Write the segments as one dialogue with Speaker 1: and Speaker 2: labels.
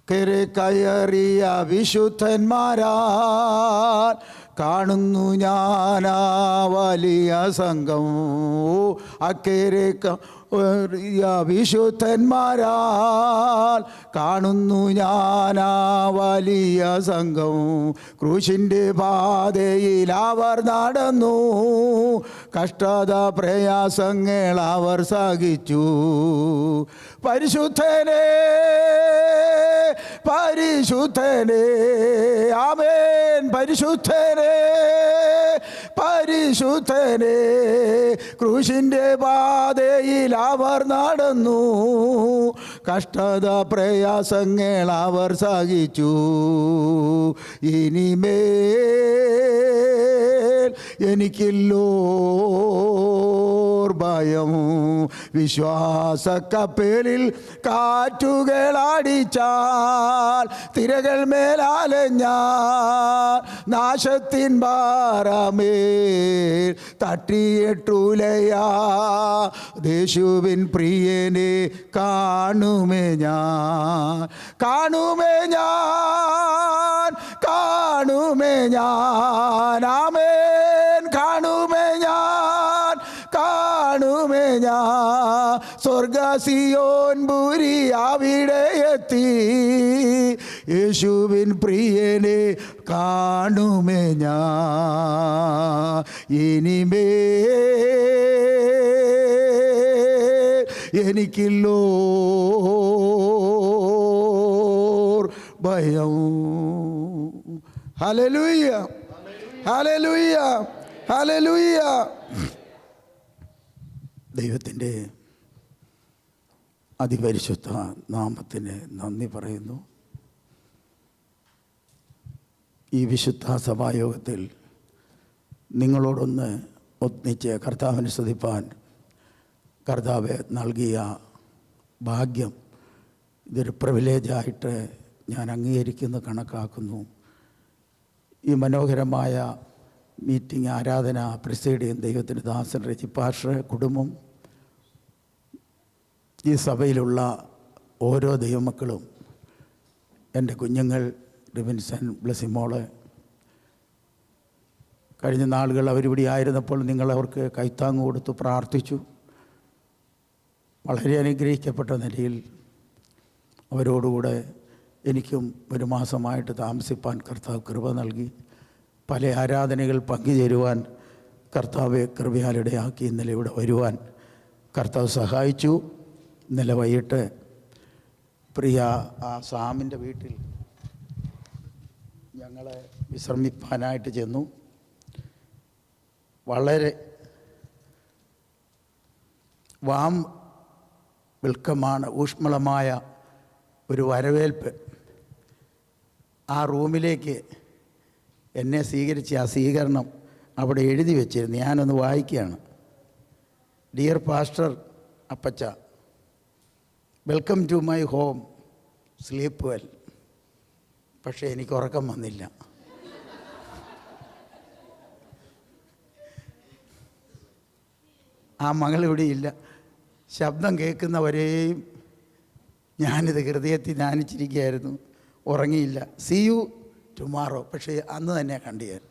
Speaker 1: അക്കരെ കയറിയ വിശുദ്ധന്മാരാൽ കാണുന്നു ഞാനാ വലിയ സംഘം. അക്കരെ വിശുദ്ധന്മാരാൽ കാണുന്നു ഞാനാ വലിയ സംഘം. ക്രൂശിൻ്റെ പാതയിൽ അവർ നടന്നു, കഷ്ടത പ്രയാസങ്ങൾ അവർ സഹിച്ചു. പരിശുദ്ധനേ പരിശുദ്ധനേ ആമേൻ, പരിശുദ്ധനേ പരിശുദ്ധനേ. ക്രൂശിൻ്റെ പാതയിൽ അവർ നടന്നു, കഷ്ടത പ്രയാസങ്ങൾ അവർ സഹിച്ചു. ഇനിമേൽ എനിക്കില്ലോ ഭയം, വിശ്വാസ കപ്പലിൽ കാറ്റുകളടിച്ചാൽ തിരകൾ മേലാലഞ്ഞാൽ നാശത്തിൻ ഭാരമേൽ തട്ടിയിട്ടുലയാ. യേശുവിൻ പ്രിയനെ കാണുമേ ഞാൻ, കാണുമേ ഞാൻ, കാണുമേ ഞാൻ. ആമേൻ, കാണുമേ ഞാൻ, കാണുമേ ഞാൻ. സ്വർഗസിയോൻ പുരി അവിടെ എത്തി, യേശുവിൻ പ്രിയനെ കാണുമേ ഞാൻ. ഇനിമേ എനിക്കില്ലോ ഭയം. Hallelujah, hallelujah, hallelujah. ദൈവത്തിൻ്റെ അതിപരിശുദ്ധ നാമത്തിന് നന്ദി പറയുന്നു. ഈ വിശുദ്ധ സഭായോഗത്തിൽ നിങ്ങളോടൊന്ന് ഒന്നിച്ച് കർത്താവിനെ സ്തുതിപ്പാൻ കർത്താവ് നൽകിയ ഭാഗ്യം, ഇതൊരു പ്രിവിലേജായിട്ട് ഞാൻ അംഗീകരിക്കുന്നു, കണക്കാക്കുന്നു. ഈ മനോഹരമായ മീറ്റിംഗ്, ആരാധന പ്രസിഡിയം ദൈവത്തിൻ്റെ ദാസൻ റെജി പാസ്റ്റർ, കുടുംബം, ഈ സഭയിലുള്ള ഓരോ ദൈവമക്കളും, എൻ്റെ കുഞ്ഞുങ്ങൾ റിബിൻസൺ, ബ്ലസിമോള്, കഴിഞ്ഞ നാളുകൾ അവരിവിടെ ആയിരുന്നപ്പോൾ നിങ്ങളവർക്ക് കൈത്താങ്ങ് കൊടുത്തു പ്രാർത്ഥിച്ചു. വളരെ അനുഗ്രഹിക്കപ്പെട്ട നിലയിൽ അവരോടുകൂടെ എനിക്കും ഒരു മാസമായിട്ട് താമസിപ്പാൻ കർത്താവ് കൃപ നൽകി. പല ആരാധനകൾ പങ്കുചേരുവാൻ കർത്താവ് കൃപയാലിടയാക്കി ഇന്നലെ ഇവിടെ വരുവാൻ കർത്താവ് സഹായിച്ചു. ഇന്നലെ വൈകിട്ട് പ്രിയ ആ സാമിൻ്റെ വീട്ടിൽ ഞങ്ങൾ വിശ്രമിപ്പാനായിട്ട് ചെന്നു. വളരെ വെൽക്കമാണ്, ഊഷ്മളമായ ഒരു വരവേൽപ്പ്. ആ റൂമിലേക്ക് എന്നെ സ്വീകരിച്ച ആ സ്വീകരണം അവിടെ എഴുതി വെച്ചിരുന്നു. ഞാനൊന്ന് വായിക്കുകയാണ്. ഡിയർ പാസ്റ്റർ അപ്പച്ച, welcome to my home, sleep well. പക്ഷേ എനിക്ക് ഉറക്കം വന്നില്ല. ആ മകളിവിടെ ഇല്ല. ശബ്ദം കേൾക്കുന്നവരെയും ഞാനിത് ഹൃദയത്തിൽ ധ്യാനിച്ചിരിക്കുകയായിരുന്നു, ഉറങ്ങിയില്ല. See you tomorrow. പക്ഷേ അന്ന് തന്നെ കണ്ടു ഞാൻ.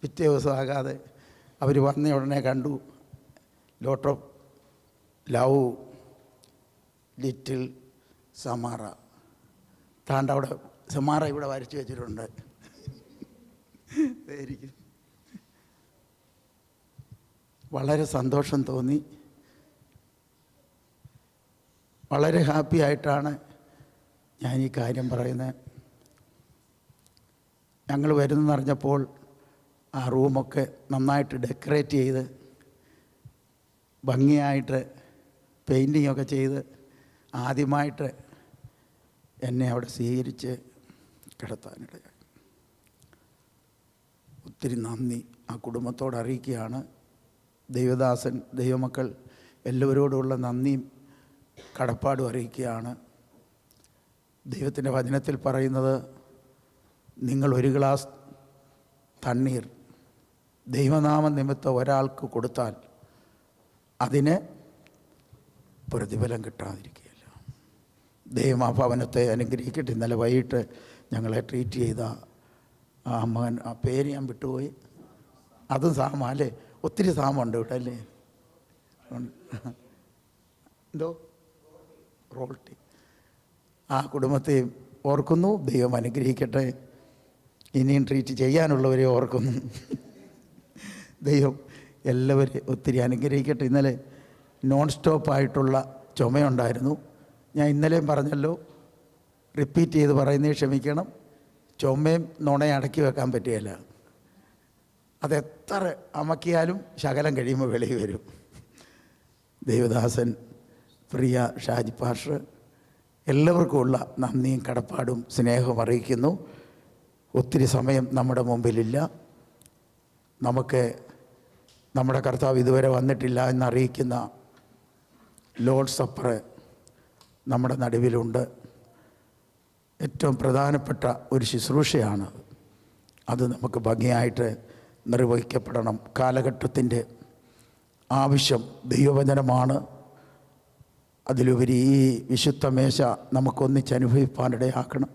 Speaker 1: പിറ്റേ ദിവസം ആകാതെ അവർ വന്ന ഉടനെ കണ്ടു. Lot of love, little സമാറ. താണ്ട അവിടെ സമാറ ഇവിടെ വരച്ചു വെച്ചിട്ടുണ്ട്. വളരെ സന്തോഷം തോന്നി. വളരെ ഹാപ്പി ആയിട്ടാണ് ഞാൻ ഈ കാര്യം പറയുന്നത്. ഞങ്ങൾ വരുന്നെന്ന് അറിഞ്ഞപ്പോൾ ആ റൂമൊക്കെ നന്നായിട്ട് ഡെക്കറേറ്റ് ചെയ്ത് ഭംഗിയായിട്ട് പെയിൻറ്റിങ്ങൊക്കെ ചെയ്ത് ആദ്യമായിട്ട് എന്നെ അവിടെ സ്വീകരിച്ച് കിടത്താനിടയായി. ഒത്തിരി നന്ദി ആ കുടുംബത്തോട് അറിയിക്കുകയാണ്. ദൈവദാസൻ, ദൈവമക്കൾ എല്ലാവരോടുമുള്ള നന്ദിയും കടപ്പാടും അറിയിക്കുകയാണ്. ദൈവത്തിൻ്റെ വചനത്തിൽ പറയുന്നത്, നിങ്ങൾ ഒരു ഗ്ലാസ് തണ്ണീർ ദൈവനാമ നിമിത്തം ഒരാൾക്ക് കൊടുത്താൽ അതിന് പ്രതിഫലം കിട്ടാതിരിക്കുകയില്ല. ദൈവം ആ ഭവനത്തെ അനുഗ്രഹിക്കട്ടെ. ഇന്നലെ വൈകിട്ട് ഞങ്ങളെ ട്രീറ്റ് ചെയ്ത ആ മകൻ, ആ പേര് ഞാൻ വിട്ടുപോയി, അതും സാമാ അല്ലേ? ഒത്തിരി സാമുണ്ട് ഇവിടെ അല്ലേ? എന്തോ റോൾട്ടി. ആ കുടുംബത്തെയും ഓർക്കുന്നു. ദൈവം അനുഗ്രഹിക്കട്ടെ. ഇനിയും ട്രീറ്റ് ചെയ്യാനുള്ളവരെ ഓർക്കുന്നു. ദൈവം എല്ലാവരെയും ഒത്തിരി അനുഗ്രഹിക്കട്ടെ. ഇന്നലെ നോൺ സ്റ്റോപ്പായിട്ടുള്ള ചുമയുണ്ടായിരുന്നു. ഞാൻ ഇന്നലെയും പറഞ്ഞല്ലോ, റിപ്പീറ്റ് ചെയ്ത് പറയുന്നത് ക്ഷമിക്കണം. ചുമയും നുണയും അടക്കി വെക്കാൻ പറ്റുകയില്ല. അതെത്ര അമക്കിയാലും ശകലം കഴിയുമ്പോൾ വെളിയിൽ വരും. ദേവദാസൻ, പ്രിയ ഷാജി പാഷ്, എല്ലാവർക്കുമുള്ള നന്ദിയും കടപ്പാടും സ്നേഹവും അറിയിക്കുന്നു. ഒത്തിരി സമയം നമ്മുടെ മുമ്പിലില്ല. നമുക്ക് നമ്മുടെ കർത്താവ് ഇതുവരെ വന്നിട്ടില്ല എന്നറിയിക്കുന്ന ലോർഡ് സപ്പർ നമ്മുടെ നടുവിലുണ്ട്. ഏറ്റവും പ്രധാനപ്പെട്ട ഒരു ശുശ്രൂഷയാണ്. അത് നമുക്ക് ഭംഗിയായിട്ട് നിർവഹിക്കപ്പെടണം. കാലഘട്ടത്തിൻ്റെ ആവശ്യം ദൈവവചനമാണ്. അതിലുപരി ഈ വിശുദ്ധ മേശ നമുക്കൊന്നിച്ച് അനുഭവിപ്പാനിടയാക്കണം.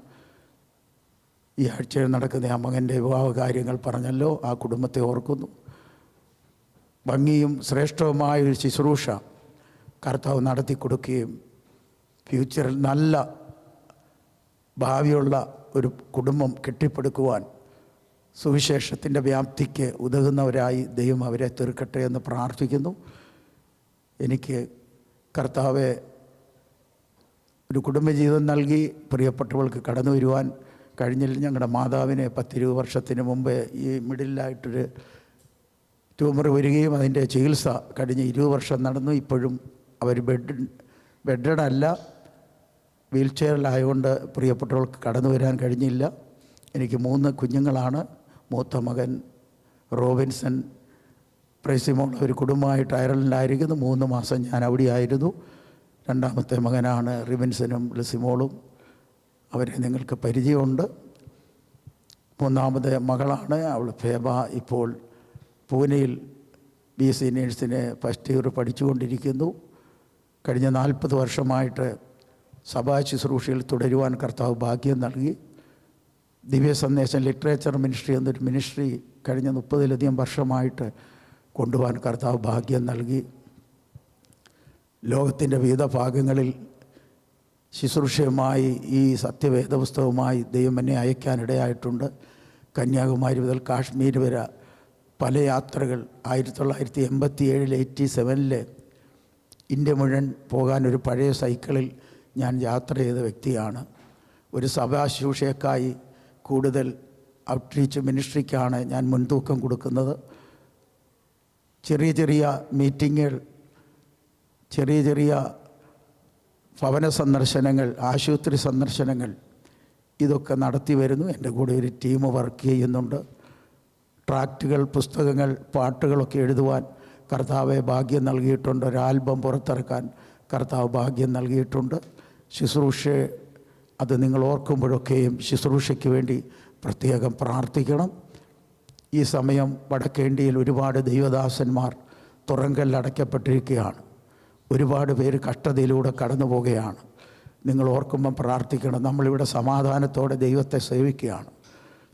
Speaker 1: ഈ ആഴ്ചയിൽ നടക്കുന്ന ആ മകൻ്റെ വിവാഹ കാര്യങ്ങൾ പറഞ്ഞല്ലോ, ആ കുടുംബത്തെ ഓർക്കുന്നു. ഭംഗിയും ശ്രേഷ്ഠവുമായ ഒരു ശുശ്രൂഷ കർത്താവ് നടത്തി കൊടുക്കുകയും ഫ്യൂച്ചറിൽ നല്ല ഭാവിയുള്ള ഒരു കുടുംബം കെട്ടിപ്പടുക്കുവാൻ സുവിശേഷത്തിൻ്റെ വ്യാപ്തിക്ക് ഉതകുന്നവരായി ദൈവം അവരെ തീർക്കട്ടെ എന്ന് പ്രാർത്ഥിക്കുന്നു. എനിക്ക് കർത്താവെ ഒരു കുടുംബജീവിതം നൽകി പ്രിയപ്പെട്ടവൾക്ക് കടന്നു വരുവാൻ കഴിഞ്ഞില്ല. ഞങ്ങളുടെ മാതാവിനെ 10-20 വർഷത്തിന് മുമ്പ് ഈ മിഡിലായിട്ടൊരു ട്യൂമർ വരികയും അതിൻ്റെ ചികിത്സ കഴിഞ്ഞ് 20 വർഷം നടന്നു. ഇപ്പോഴും അവർ ബെഡഡല്ല, വീൽ ചെയറിലായതുകൊണ്ട് പ്രിയപ്പെട്ടവൾക്ക് കടന്നു വരാൻ കഴിഞ്ഞില്ല. എനിക്ക് 3 കുഞ്ഞുങ്ങളാണ്. മൂത്ത മകൻ റോബിൻസൺ പ്രൈസിമോൾ ഒരു കുടുംബമായിട്ട് അയർലൻഡിലായിരിക്കുന്നു. 3 മാസം ഞാൻ അവിടെയായിരുന്നു. രണ്ടാമത്തെ മകനാണ് റിബിൻസനും ലിസിമോളും. അവരെ നിങ്ങൾക്ക് പരിചയമുണ്ട്. 3ാമത്തെ മകളാണ്, അവൾ ഫേബ. ഇപ്പോൾ പൂനെയിൽ BC നേഴ്സിന് ഫസ്റ്റ് ഇയർ പഠിച്ചുകൊണ്ടിരിക്കുന്നു. കഴിഞ്ഞ 40 വർഷമായിട്ട് സഭാ ശുശ്രൂഷയിൽ തുടരുവാൻ കർത്താവ് ഭാഗ്യം നൽകി. ദിവ്യ സന്ദേശം ലിറ്ററേച്ചർ മിനിസ്ട്രി എന്നൊരു മിനിസ്ട്രി കഴിഞ്ഞ 30-ലധികം വർഷമായിട്ട് കൊണ്ടുപോകാൻ കർത്താവ് ഭാഗ്യം നൽകി. ലോകത്തിൻ്റെ വിവിധ ഭാഗങ്ങളിൽ ശുശ്രൂഷയുമായി ഈ സത്യവേദ പുസ്തകവുമായി ദൈവം എന്നെ അയക്കാനിടയായിട്ടുണ്ട്. കന്യാകുമാരി മുതൽ കാശ്മീർ വരെ പല യാത്രകൾ 1987 87 ഇന്ത്യ മുഴുവൻ പോകാനൊരു പഴയ സൈക്കിളിൽ ഞാൻ യാത്ര ചെയ്ത വ്യക്തിയാണ്. ഒരു സഭാ ശുശ്രൂഷയ്ക്കായി കൂടുതൽ ഔട്ട്റീച്ച് മിനിസ്ട്രിക്കാണ് ഞാൻ മുൻതൂക്കം കൊടുക്കുന്നത്. ചെറിയ ചെറിയ മീറ്റിങ്ങുകൾ, ചെറിയ ഭവന സന്ദർശനങ്ങൾ, ആശുപത്രി സന്ദർശനങ്ങൾ, ഇതൊക്കെ നടത്തി വരുന്നു. എൻ്റെ കൂടെ ഒരു ടീം വർക്ക് ചെയ്യുന്നുണ്ട്. ട്രാക്റ്റുകൾ, പുസ്തകങ്ങൾ, പാട്ടുകളൊക്കെ എഴുതുവാൻ കർത്താവ് ഭാഗ്യം നൽകിയിട്ടുണ്ട്. ഒരു ആൽബം പുറത്തിറക്കാൻ കർത്താവ് ഭാഗ്യം നൽകിയിട്ടുണ്ട്. ശുശ്രൂഷ അത് നിങ്ങൾ ഓർക്കുമ്പോഴൊക്കെയും ശുശ്രൂഷയ്ക്ക് വേണ്ടി പ്രത്യേകം പ്രാർത്ഥിക്കണം. ഈ സമയം വടക്കേ ഇന്ത്യയിൽ ഒരുപാട് ദൈവദാസന്മാർ തുറങ്കലിലടയ്ക്കപ്പെട്ടിരിക്കുകയാണ്. ഒരുപാട് പേര് കഷ്ടതയിലൂടെ കടന്നു പോവുകയാണ്. നിങ്ങൾ ഓർക്കുമ്പം പ്രാർത്ഥിക്കണം. നമ്മളിവിടെ സമാധാനത്തോടെ ദൈവത്തെ സേവിക്കുകയാണ്.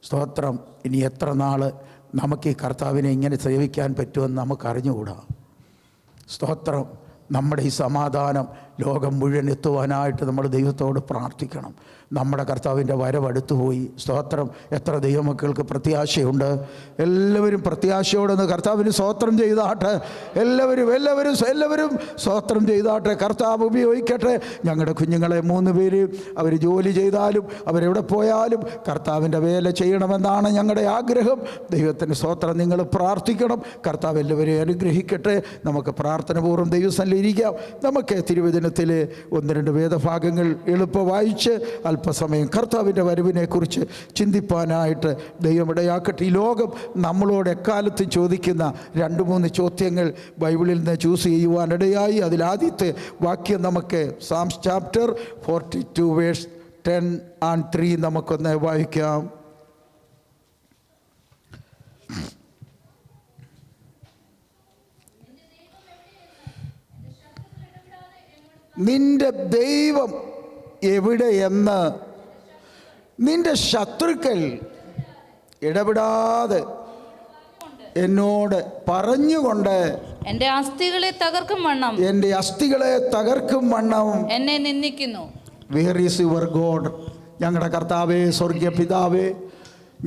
Speaker 1: സ്തോത്രം. ഇനി എത്ര നാൾ നമുക്ക് ഈ കർത്താവിനെ ഇങ്ങനെ സേവിക്കാൻ പറ്റുമെന്ന് നമുക്കറിഞ്ഞുകൂടാ. സ്തോത്രം. നമ്മുടെ ഈ സമാധാനം ലോകം മുഴുവൻ എത്തുവാനായിട്ട് നമ്മൾ ദൈവത്തോട് പ്രാർത്ഥിക്കണം. നമ്മുടെ കർത്താവിൻ്റെ വരവടുത്തുപോയി. സ്തോത്രം. എത്ര ദൈവമക്കൾക്ക് പ്രത്യാശയുണ്ട്. എല്ലാവരും പ്രത്യാശയോടൊന്ന് കർത്താവിന് സ്തോത്രം ചെയ്താട്ടെ. എല്ലാവരും സ്തോത്രം ചെയ്താട്ടെ. കർത്താവ് ഉപയോഗിക്കട്ടെ. ഞങ്ങളുടെ കുഞ്ഞുങ്ങളെ 3 പേര് അവർ ജോലി ചെയ്താലും അവരെവിടെ പോയാലും കർത്താവിൻ്റെ വേല ചെയ്യണമെന്നാണ് ഞങ്ങളുടെ ആഗ്രഹം. ദൈവത്തിൻ്റെ സ്തോത്രം. നിങ്ങൾ പ്രാർത്ഥിക്കണം. കർത്താവ് എല്ലാവരെയും അനുഗ്രഹിക്കട്ടെ. നമുക്ക് പ്രാർത്ഥനപൂർവ്വം ദൈവസന്നിധിയിലിരിക്കാം. നമുക്ക് തിരുവചനത്തിലെ 1-2 വേദഭാഗങ്ങൾ എളുപ്പം വായിച്ച് അല്പസമയം കർത്താവിൻ്റെ വരവിനെക്കുറിച്ച് ചിന്തിപ്പാനായിട്ട് ദൈവം ഇടയാക്കട്ടെ. ഈ ലോകം നമ്മളോട് എക്കാലത്തും ചോദിക്കുന്ന 2-3 ചോദ്യങ്ങൾ ബൈബിളിൽ നിന്ന് ചൂസ് ചെയ്യുവാനിടയായി. അതിലാദ്യത്തെ വാക്യം നമുക്ക് സാംസ് ചാപ്റ്റർ 42 വേഴ്സ് 10 and 3 നമുക്കൊന്ന് വായിക്കാം. നിന്റെ ദൈവം എവിടെയെന്ന് നിന്റെ ശത്രുക്കൾ ഇടപെടാതെ എന്നോട് പറഞ്ഞുകൊണ്ട്
Speaker 2: എന്റെ അസ്ഥികളെ തകർക്കും വണ്ണം എന്നെ നിന്ദിക്കുന്നു.
Speaker 1: Where is your God? ഞങ്ങളുടെ കർത്താവേ, സ്വർഗീയ പിതാവേ,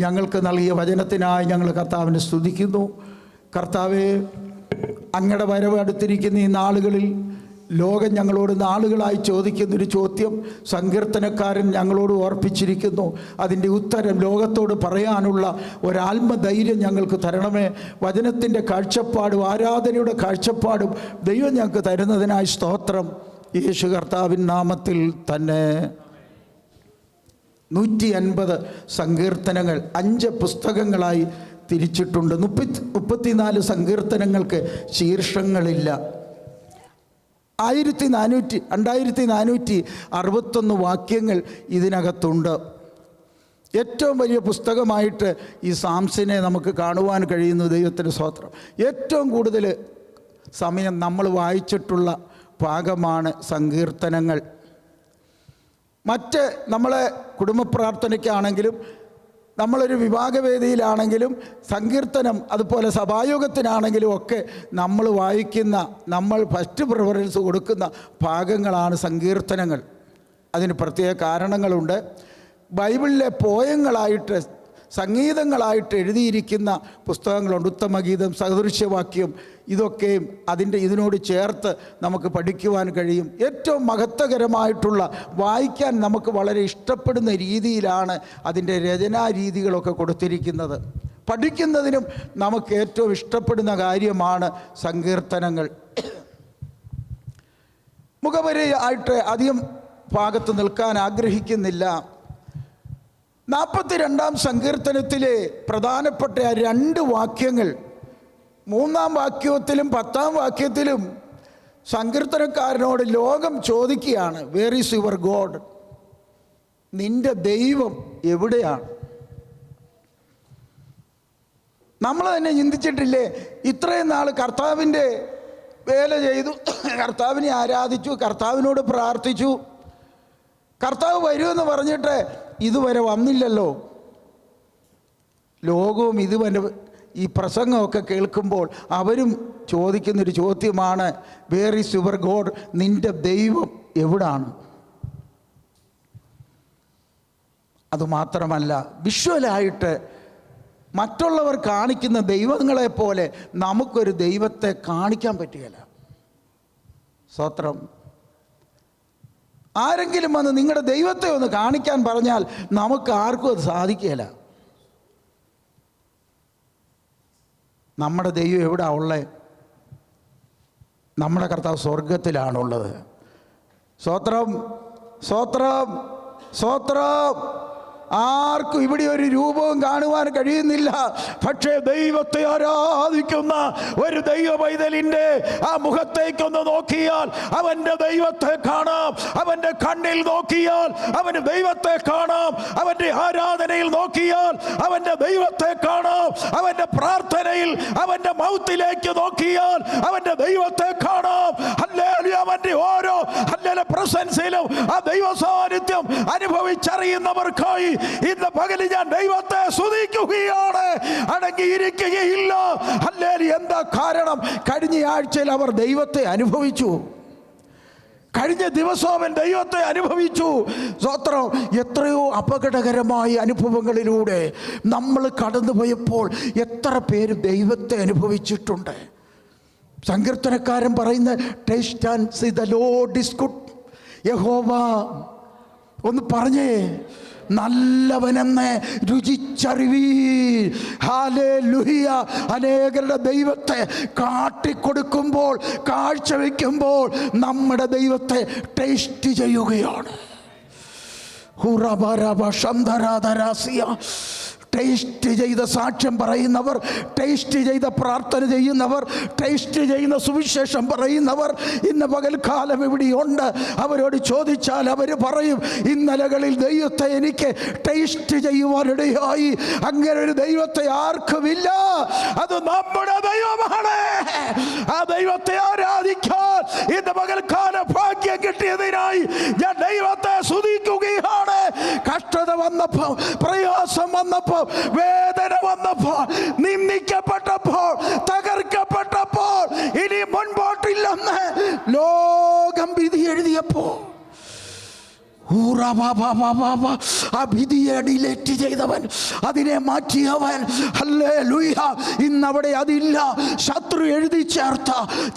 Speaker 1: ഞങ്ങൾക്ക് നൽകിയ വചനത്തിനായി ഞങ്ങൾ കർത്താവിനെ സ്തുതിക്കുന്നു. കർത്താവേ, അങ്ങയുടെ വരവ് അടുത്തിരിക്കുന്ന ഈ നാളുകളിൽ ലോകം ഞങ്ങളോട് നാളുകളായി ചോദിക്കുന്നൊരു ചോദ്യം സങ്കീർത്തനക്കാരൻ ഞങ്ങളോട് ഓർപ്പിച്ചിരിക്കുന്നു. അതിൻ്റെ ഉത്തരം ലോകത്തോട് പറയാനുള്ള ഒരാത്മധൈര്യം ഞങ്ങൾക്ക് തരണമേ. വചനത്തിൻ്റെ കാഴ്ചപ്പാടും ആരാധനയുടെ കാഴ്ചപ്പാടും ദൈവം ഞങ്ങൾക്ക് തരുന്നതിനായി സ്തോത്രം. യേശു കർത്താവിൻ നാമത്തിൽ തന്നെ. 150 സങ്കീർത്തനങ്ങൾ 5 പുസ്തകങ്ങളായി തിരിച്ചിട്ടുണ്ട്. 34 സങ്കീർത്തനങ്ങൾക്ക് ശീർഷങ്ങളില്ല. 2461 വാക്യങ്ങൾ ഇതിനകത്തുണ്ട്. ഏറ്റവും വലിയ പുസ്തകമായിട്ട് ഈ സാംസിനെ നമുക്ക് കാണുവാൻ കഴിയുന്നു. ദൈവത്തിന് സ്തോത്രം. ഏറ്റവും കൂടുതൽ സമയം നമ്മൾ വായിച്ചിട്ടുള്ള ഭാഗമാണ് സങ്കീർത്തനങ്ങൾ. മറ്റ് നമ്മളെ കുടുംബ പ്രാർത്ഥനയ്ക്കാണെങ്കിലും നമ്മളൊരു വിഭാഗവേദിയിലാണെങ്കിലും സങ്കീർത്തനം, അതുപോലെ സഭായോഗത്തിനാണെങ്കിലും ഒക്കെ നമ്മൾ വായിക്കുന്ന, നമ്മൾ ഫസ്റ്റ് പ്രിഫറൻസ് കൊടുക്കുന്ന ഭാഗങ്ങളാണ് സങ്കീർത്തനങ്ങൾ. അതിന് പ്രത്യേക കാരണങ്ങളുണ്ട്. ബൈബിളിലെ പോയങ്ങളായിട്ട്, സംഗീതങ്ങളായിട്ട് എഴുതിയിരിക്കുന്ന പുസ്തകങ്ങളുണ്ട്. ഉത്തമഗീതം, സദൃശ്യവാക്യം, ഇതൊക്കെയും ഇതിനോട് ചേർത്ത് നമുക്ക് പഠിക്കുവാൻ കഴിയും. ഏറ്റവും മഹത്വകരമായിട്ടുള്ള, വായിക്കാൻ നമുക്ക് വളരെ ഇഷ്ടപ്പെടുന്ന രീതിയിലാണ് അതിൻ്റെ രചനാ രീതികളൊക്കെ കൊടുത്തിരിക്കുന്നത്. പഠിക്കുന്നതിനും നമുക്ക് ഏറ്റവും ഇഷ്ടപ്പെടുന്ന കാര്യമാണ് സങ്കീർത്തനങ്ങൾ. മുഖവരയായിട്ട് അധികം ഭാഗത്ത് നിൽക്കാൻ ആഗ്രഹിക്കുന്നില്ല. 42-ാം സങ്കീർത്തനത്തിലെ പ്രധാനപ്പെട്ട 2 വാക്യങ്ങൾ, 3-ാം വാക്യത്തിലും 10-ാം വാക്യത്തിലും സങ്കീർത്തനക്കാരനോട് ലോകം ചോദിക്കുകയാണ്, വേർ ഈസ് യുവർ ഗോഡ്? നിന്റെ ദൈവം എവിടെയാണ്? നമ്മൾ തന്നെ ചിന്തിച്ചിട്ടില്ലേ? ഇത്രയും നാൾ കർത്താവിൻ്റെ വേല ചെയ്തു, കർത്താവിനെ ആരാധിച്ചു, കർത്താവിനോട് പ്രാർത്ഥിച്ചു, കർത്താവ് വരുമെന്ന് പറഞ്ഞിട്ട് ഇതുവരെ വന്നില്ലല്ലോ. ലോകവും ഇതുവരെ ഈ പ്രസംഗമൊക്കെ കേൾക്കുമ്പോൾ അവരും ചോദിക്കുന്നൊരു ചോദ്യമാണ്, വേർ ഈസ് യുവർ ഗോഡ്? നിന്റെ ദൈവം എവിടാണ്? അതുമാത്രമല്ല, വിഷ്വലായിട്ട് മറ്റുള്ളവർ കാണിക്കുന്ന ദൈവങ്ങളെപ്പോലെ നമുക്കൊരു ദൈവത്തെ കാണിക്കാൻ പറ്റുകയില്ല. സ്തോത്രം. ആരെങ്കിലും വന്ന് നിങ്ങളുടെ ദൈവത്തെ ഒന്ന് കാണിക്കാൻ പറഞ്ഞാൽ നമുക്ക് ആർക്കും അത് സാധിക്കുകയില്ല. നമ്മുടെ ദൈവം എവിടാ ഉള്ളത്? നമ്മുടെ കർത്താവ് സ്വർഗത്തിലാണുള്ളത്. സ്തോത്രം, സ്തോത്രം, സ്തോത്രം. ആർക്കും ഇവിടെ ഒരു രൂപവും കാണുവാൻ കഴിയുന്നില്ല. പക്ഷേ ദൈവത്തെ ആരാധിക്കുന്ന ഒരു ദൈവ പൈതലിൻ്റെ ആ മുഖത്തേക്കൊന്ന് നോക്കിയാൽ അവൻ്റെ ദൈവത്തെ കാണാം. അവൻ്റെ കണ്ണിൽ നോക്കിയാൽ അവന് ദൈവത്തെ കാണാം. അവൻ്റെ ആരാധനയിൽ നോക്കിയാൽ അവൻ്റെ ദൈവത്തെ കാണാം. അവൻ്റെ പ്രാർത്ഥനയിൽ, അവൻ്റെ മൗത്തിലേക്ക് നോക്കിയാൽ അവൻ്റെ ദൈവത്തെ കാണാം. ഹല്ലേലൂയ. അവൻ്റെ ഓരോ ഹല്ലേലൂയ പ്രസൻസിലും ആ ദൈവ സാന്നിധ്യം അനുഭവിച്ചറിയുന്നവർക്കായി ഇന്ന് പകൽ ഞാൻ ദൈവത്തെ സ്തുതിക്കുകയാണ്. അടങ്ങിയിരിക്കുകയില്ല. ഹല്ലേലൂയ. എന്താ കാരണം? കഴിഞ്ഞ ആഴ്ചയിൽ അവർ ദൈവത്തെ അനുഭവിച്ചു. കഴിഞ്ഞ ദിവസം അവൻ ദൈവത്തെ അനുഭവിച്ചു. സ്തോത്രം. എത്രയോ അപകടകരമായ അനുഭവങ്ങളിലൂടെ നമ്മൾ കടന്നുപോയപ്പോൾ എത്ര പേര് ദൈവത്തെ അനുഭവിച്ചിട്ടുണ്ട്. സങ്കീർത്തനക്കാരൻ പറയുന്ന taste and see the Lord is good. യഹോവ ഒന്ന് പറഞ്ഞേ, നല്ലവനെന്ന് രുചിച്ചറിവീൻ. ഹല്ലേലൂയ. അനേകരുടെ ദൈവത്തെ കാട്ടിക്കൊടുക്കുമ്പോൾ, കാഴ്ചവെക്കുമ്പോൾ നമ്മുടെ ദൈവത്തെ ടേസ്റ്റ് ചെയ്യുകയാണ്. ടേസ്റ്റ് ചെയ്ത സാക്ഷ്യം പറയുന്നവർ, ടേസ്റ്റ് ചെയ്ത പ്രാർത്ഥന ചെയ്യുന്നവർ, ടേസ്റ്റ് ചെയ്യുന്ന സുവിശേഷം പറയുന്നവർ ഇന്ന് പകൽക്കാലം ഇവിടെയുണ്ട്. അവരോട് ചോദിച്ചാൽ അവർ പറയും, ഇന്നലകളിൽ ദൈവത്തെ എനിക്ക് ടേസ്റ്റ് ചെയ്യുവാനിടയായി. അങ്ങനെ ഒരു ദൈവത്തെ ആർക്കുമില്ല. അത് നമ്മുടെ ദൈവമാണ്. ആ ദൈവത്തെ ആരാധിക്കാൻ ഇന്ന് പകൽക്കാലം ഭാഗ്യം കിട്ടി കിട്ടിയതിനായി ഞാൻ ദൈവത്തെ സ്തുതിക്കുകയാണ്. കഷ്ടത വന്നപ്പോ, പ്രയാസം വന്നപ്പോ, വേദന വന്നപ്പോ, നിന്ദിക്കപ്പെട്ടപ്പോൾ, തകർക്കപ്പെട്ടപ്പോൾ, ഇനി മുൻപോട്ടില്ലെന്ന് ലോകം വിധി എഴുതിയപ്പോ ആ വിധിയെ ഡിലേറ്റ് ചെയ്തവൻ, അതിനെ മാറ്റിയവൻ, ഹല്ലേലൂയ, ഇന്നവിടെ അതില്ല. ശത്രു എഴുതി ചേർത്ത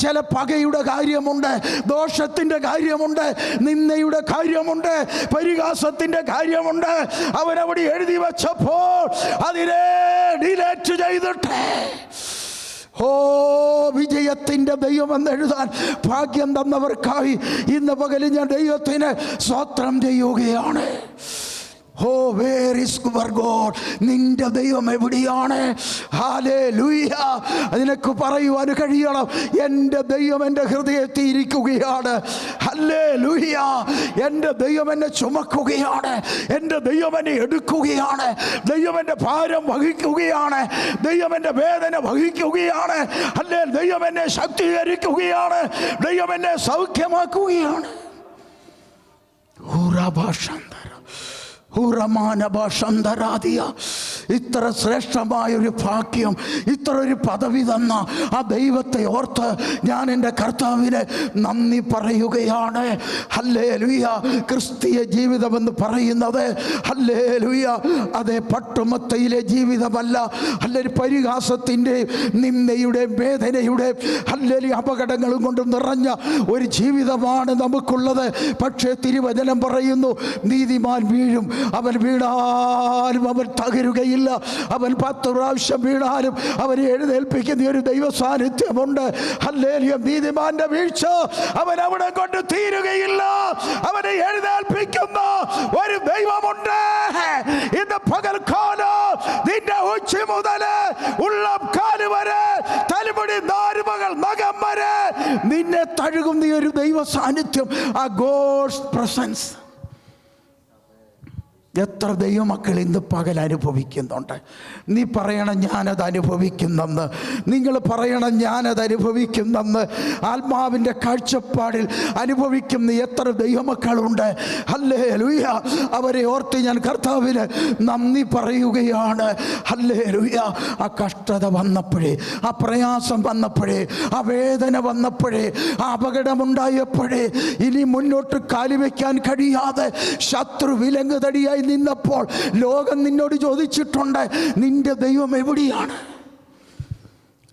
Speaker 1: ചില പകയുടെ കാര്യമുണ്ട്, ദോഷത്തിൻ്റെ കാര്യമുണ്ട്, നിന്ദയുടെ കാര്യമുണ്ട്, പരിഹാസത്തിൻ്റെ കാര്യമുണ്ട്. അവനവിടെ എഴുതി വച്ചപ്പോൾ അതിനെ ഡിലേറ്റ് ചെയ്തിട്ട് വിജയത്തിൻ്റെ ദൈവമെന്ന് എഴുതാൻ ഭാഗ്യം തന്നവർക്കായി ഇന്ന് പകൽ ഞാൻ ദൈവത്തിന് സ്തോത്രം ചെയ്യുകയാണ്. Where is your God? നിന്റെ ദൈവം എവിടെയാണ്? ഹല്ലേലൂയ. നിനക്ക് പറയുവാൻ കഴിയണം, എൻ്റെ ദൈവം എൻ്റെ ഹൃദയത്തിൽ ഇരിക്കുകയാണ്. ഹല്ലേലൂയ. എൻ്റെ ദൈവം എന്നെ ചുമക്കുകയാണ്, എൻ്റെ ദൈവം എന്നെ എടുക്കുകയാണ്, ദൈവം എൻ്റെ ഭാരം വഹിക്കുകയാണ്, ദൈവം എൻ്റെ വേദന വഹിക്കുകയാണ്. അല്ലേ, ദൈവം എന്നെ ശക്തീകരിക്കുകയാണ്, ദൈവം എന്നെ സൗഖ്യമാക്കുകയാണ്. ഇത്ര ശ്രേഷ്ഠമായൊരു ഭാഗ്യം, ഇത്ര ഒരു പദവി തന്ന ആ ദൈവത്തെ ഓർത്ത് ഞാൻ എൻ്റെ കർത്താവിന് നന്ദി പറയുകയാണ്. ഹല്ലേലൂയ. ക്രിസ്തീയ ജീവിതമെന്ന് പറയുന്നത്, ഹല്ലേലൂയ, അതേ പട്ടുമത്തയിലെ ജീവിതമല്ല. ഹല്ലേലൂയ, പരിഹാസത്തിൻ്റെയും നിന്ദയുടെയും വേദനയുടെയും ഹല്ലേലൂയ അപകടങ്ങളും കൊണ്ട് നിറഞ്ഞ ഒരു ജീവിതമാണ് നമുക്കുള്ളത്. പക്ഷേ തിരുവചനം പറയുന്നു, നീതിമാൻ വീഴും, അവൻ വീണാലും അവൻ തകരുകയില്ല, അവൻ 10 പ്രാവശ്യം വീണാലും അവനെ എഴുന്നേൽപ്പിക്കുന്ന ഒരു ദൈവ സാന്നിധ്യമുണ്ട്. ഹല്ലേലൂയ. നീതിമാന്റെ വീഴ്ച അവൻ അവിടെ കൊണ്ട് തീരുകയില്ല, അവനെ എഴുന്നേൽപ്പിക്കുന്ന ഒരു ദൈവമുണ്ട്. ഇന്ന് പകൽക്കാലം നിന്റെ ഉച്ച മുതൽ ഉള്ളംകാല് വരെ, തലമുടി നാരുമകൾ നഖം വരെ നിന്നെ തഴുകുന്ന ഒരു ദൈവ സാന്നിധ്യം, ആ ഗോഡ്സ് പ്രസൻസ്. എത്ര ദൈവമക്കൾ ഇന്ന് പകൽ അനുഭവിക്കുന്നുണ്ട്? നീ പറയണം ഞാനത് അനുഭവിക്കുന്നെന്ന്, നിങ്ങൾ പറയണം ഞാനത് അനുഭവിക്കുന്നെന്ന്. ആത്മാവിൻ്റെ കാഴ്ചപ്പാടിൽ അനുഭവിക്കുന്ന എത്ര ദൈവമക്കളുണ്ട്? ഹല്ലേലൂയ. അവരെ ഓർത്ത് ഞാൻ കർത്താവിന് നന്ദി പറയുകയാണ്. ഹല്ലേലൂയ. ആ കഷ്ടത വന്നപ്പോഴേ, ആ പ്രയാസം വന്നപ്പോഴേ, ആ വേദന വന്നപ്പോഴേ, ആ അപകടമുണ്ടായപ്പോഴേ, ഇനി മുന്നോട്ട് കാലുവെക്കാൻ കഴിയാതെ ശത്രു വിലങ്ങുതടിയായി നിന്നപ്പോൾ ലോകം നിന്നോട് ചോദിച്ചിട്ടുണ്ട്, നിന്റെ ദൈവം എവിടെയാണ്?